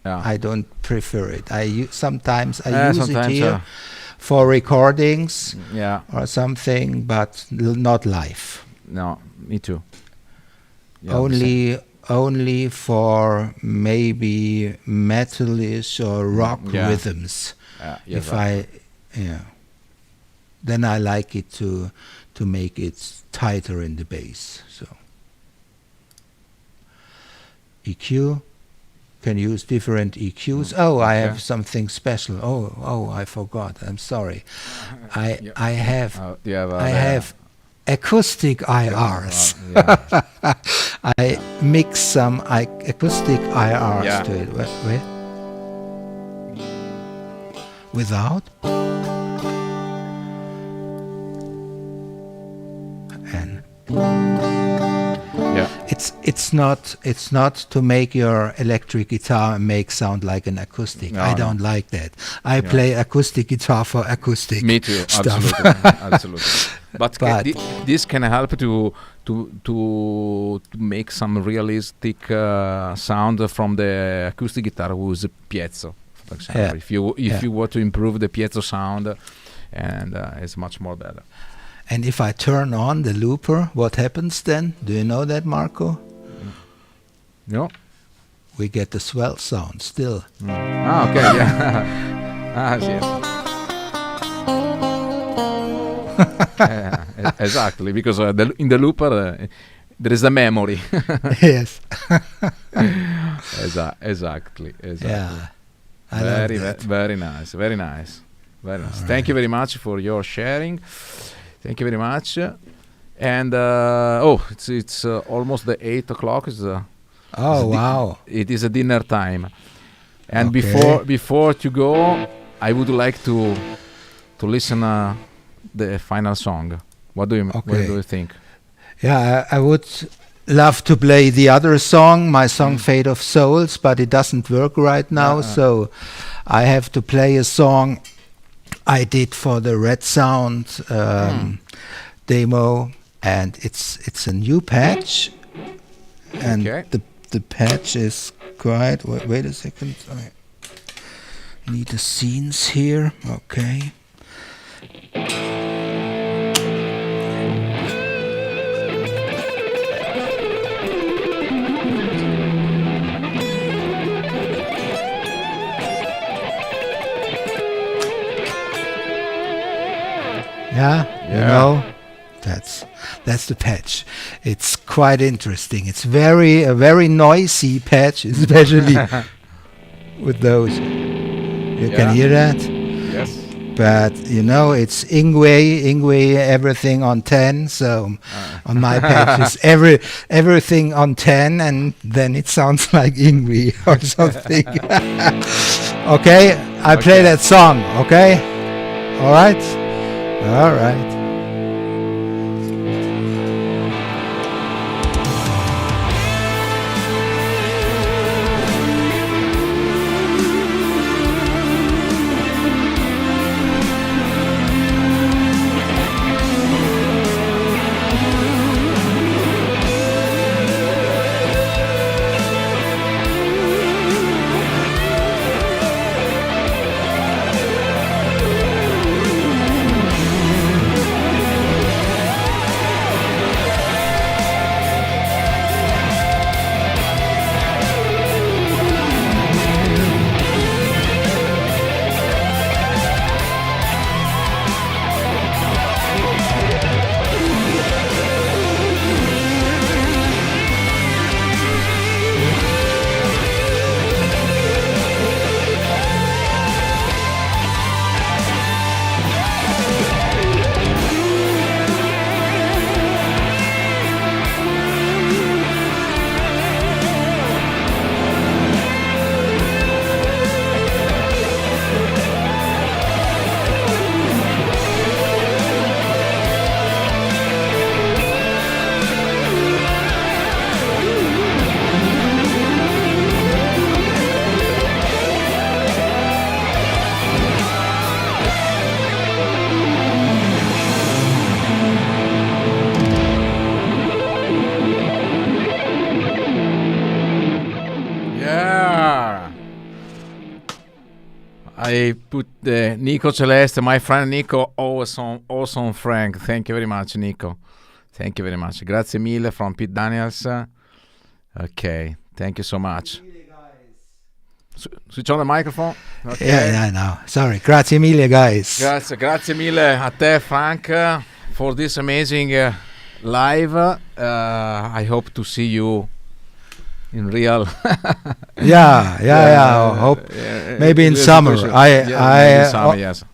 Yeah. I don't prefer it. Sometimes I use it sometimes, here for recordings Yeah. or something, but not live. No, me too. Yeah, Only for maybe metalish or rock Yeah. rhythms. yes, If then I like it to make it tighter in the bass. So EQ, can use different EQs. Oh, I have something special. Oh, I forgot. I'm sorry. I have acoustic IRs. I mix some acoustic IRs to it. Wait. Without. And it's not to make your electric guitar make sound like an acoustic. I don't like that. I play acoustic guitar for acoustic. Me too. stuff. Absolutely. But this can help to make some realistic sound from the acoustic guitar with piezo, for example. If you want to improve the piezo sound, and it's much more better. And if I turn on the looper, what happens then? Do you know that, Marco? No. We get the swell sound still. Okay, yeah. Yes. Exactly, because in the looper there is a memory. Yes. Exactly. Yeah. Very nice. Thank you very much for your sharing. Thank you very much. And it's almost the 8 o'clock. Wow! It is a dinner time. And Okay. before to go, I would like to listen the final song. What do you think? Yeah, I would love to play the other song, my song Fate of Souls, but it doesn't work right now, so I have to play a song I did for the Red Sound demo, and it's a new patch, and the patch is quite. Wait a second, I need the scenes here. Okay. You know, that's the patch. It's quite interesting. It's a very noisy patch, especially with those. You can hear that? Yes. But you know, it's Ingwe, everything on 10. So on my patch is everything on 10, and then it sounds like Ingwe or something. Okay, I play that song. Okay, all right. I put Nico Celeste, my friend Nico, awesome Frank. Thank you very much, Nico. Thank you very much. Grazie mille from Pete Daniels. Okay, thank you so much. Switch on the microphone. Okay. Yeah, no. Sorry. Grazie mille, guys. Grazie mille a te, Frank, for this amazing live. I hope to see you in real. Yeah. Hope maybe in summer. Maybe in summer, yes.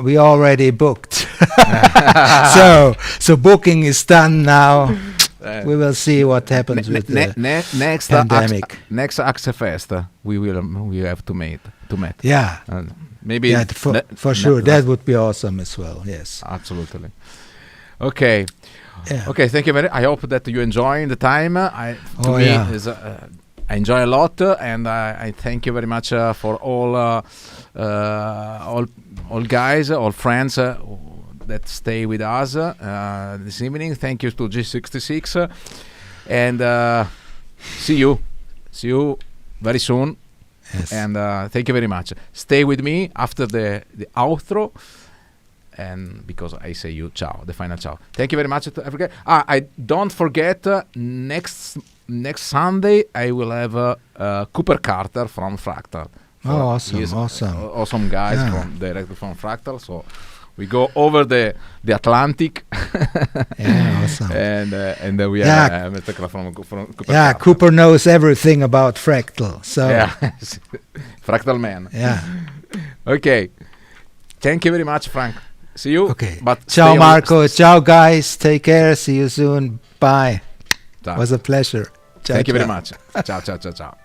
We already booked. so booking is done now. We will see what happens with the next pandemic. Next AXE Fest, we have to meet. Yeah. Maybe for sure. That would be awesome as well. Yes. Absolutely. Okay. Yeah. Okay. Thank you very. I hope that you enjoy the time. I enjoy a lot, and I thank you very much for all guys, all friends that stay with us this evening. Thank you to G66, and see you very soon. Yes. And thank you very much. Stay with me after the outro, and because I say you ciao, the final ciao. Thank you very much to everyone. I don't forget next Sunday I will have Cooper Carter from Fractal. Oh, awesome guys directly from Fractal. So we go over the Atlantic. Yeah, awesome. and then we have Mr. from Cooper. Yeah, Carter. Cooper knows everything about Fractal. So Fractal man. Yeah. Okay. Thank you very much, Frank. See you. Okay. But ciao, Marco. Ciao, guys. Take care. See you soon. Bye. Ciao. It was a pleasure. Ciao, Thank you very much. Ciao. Ciao.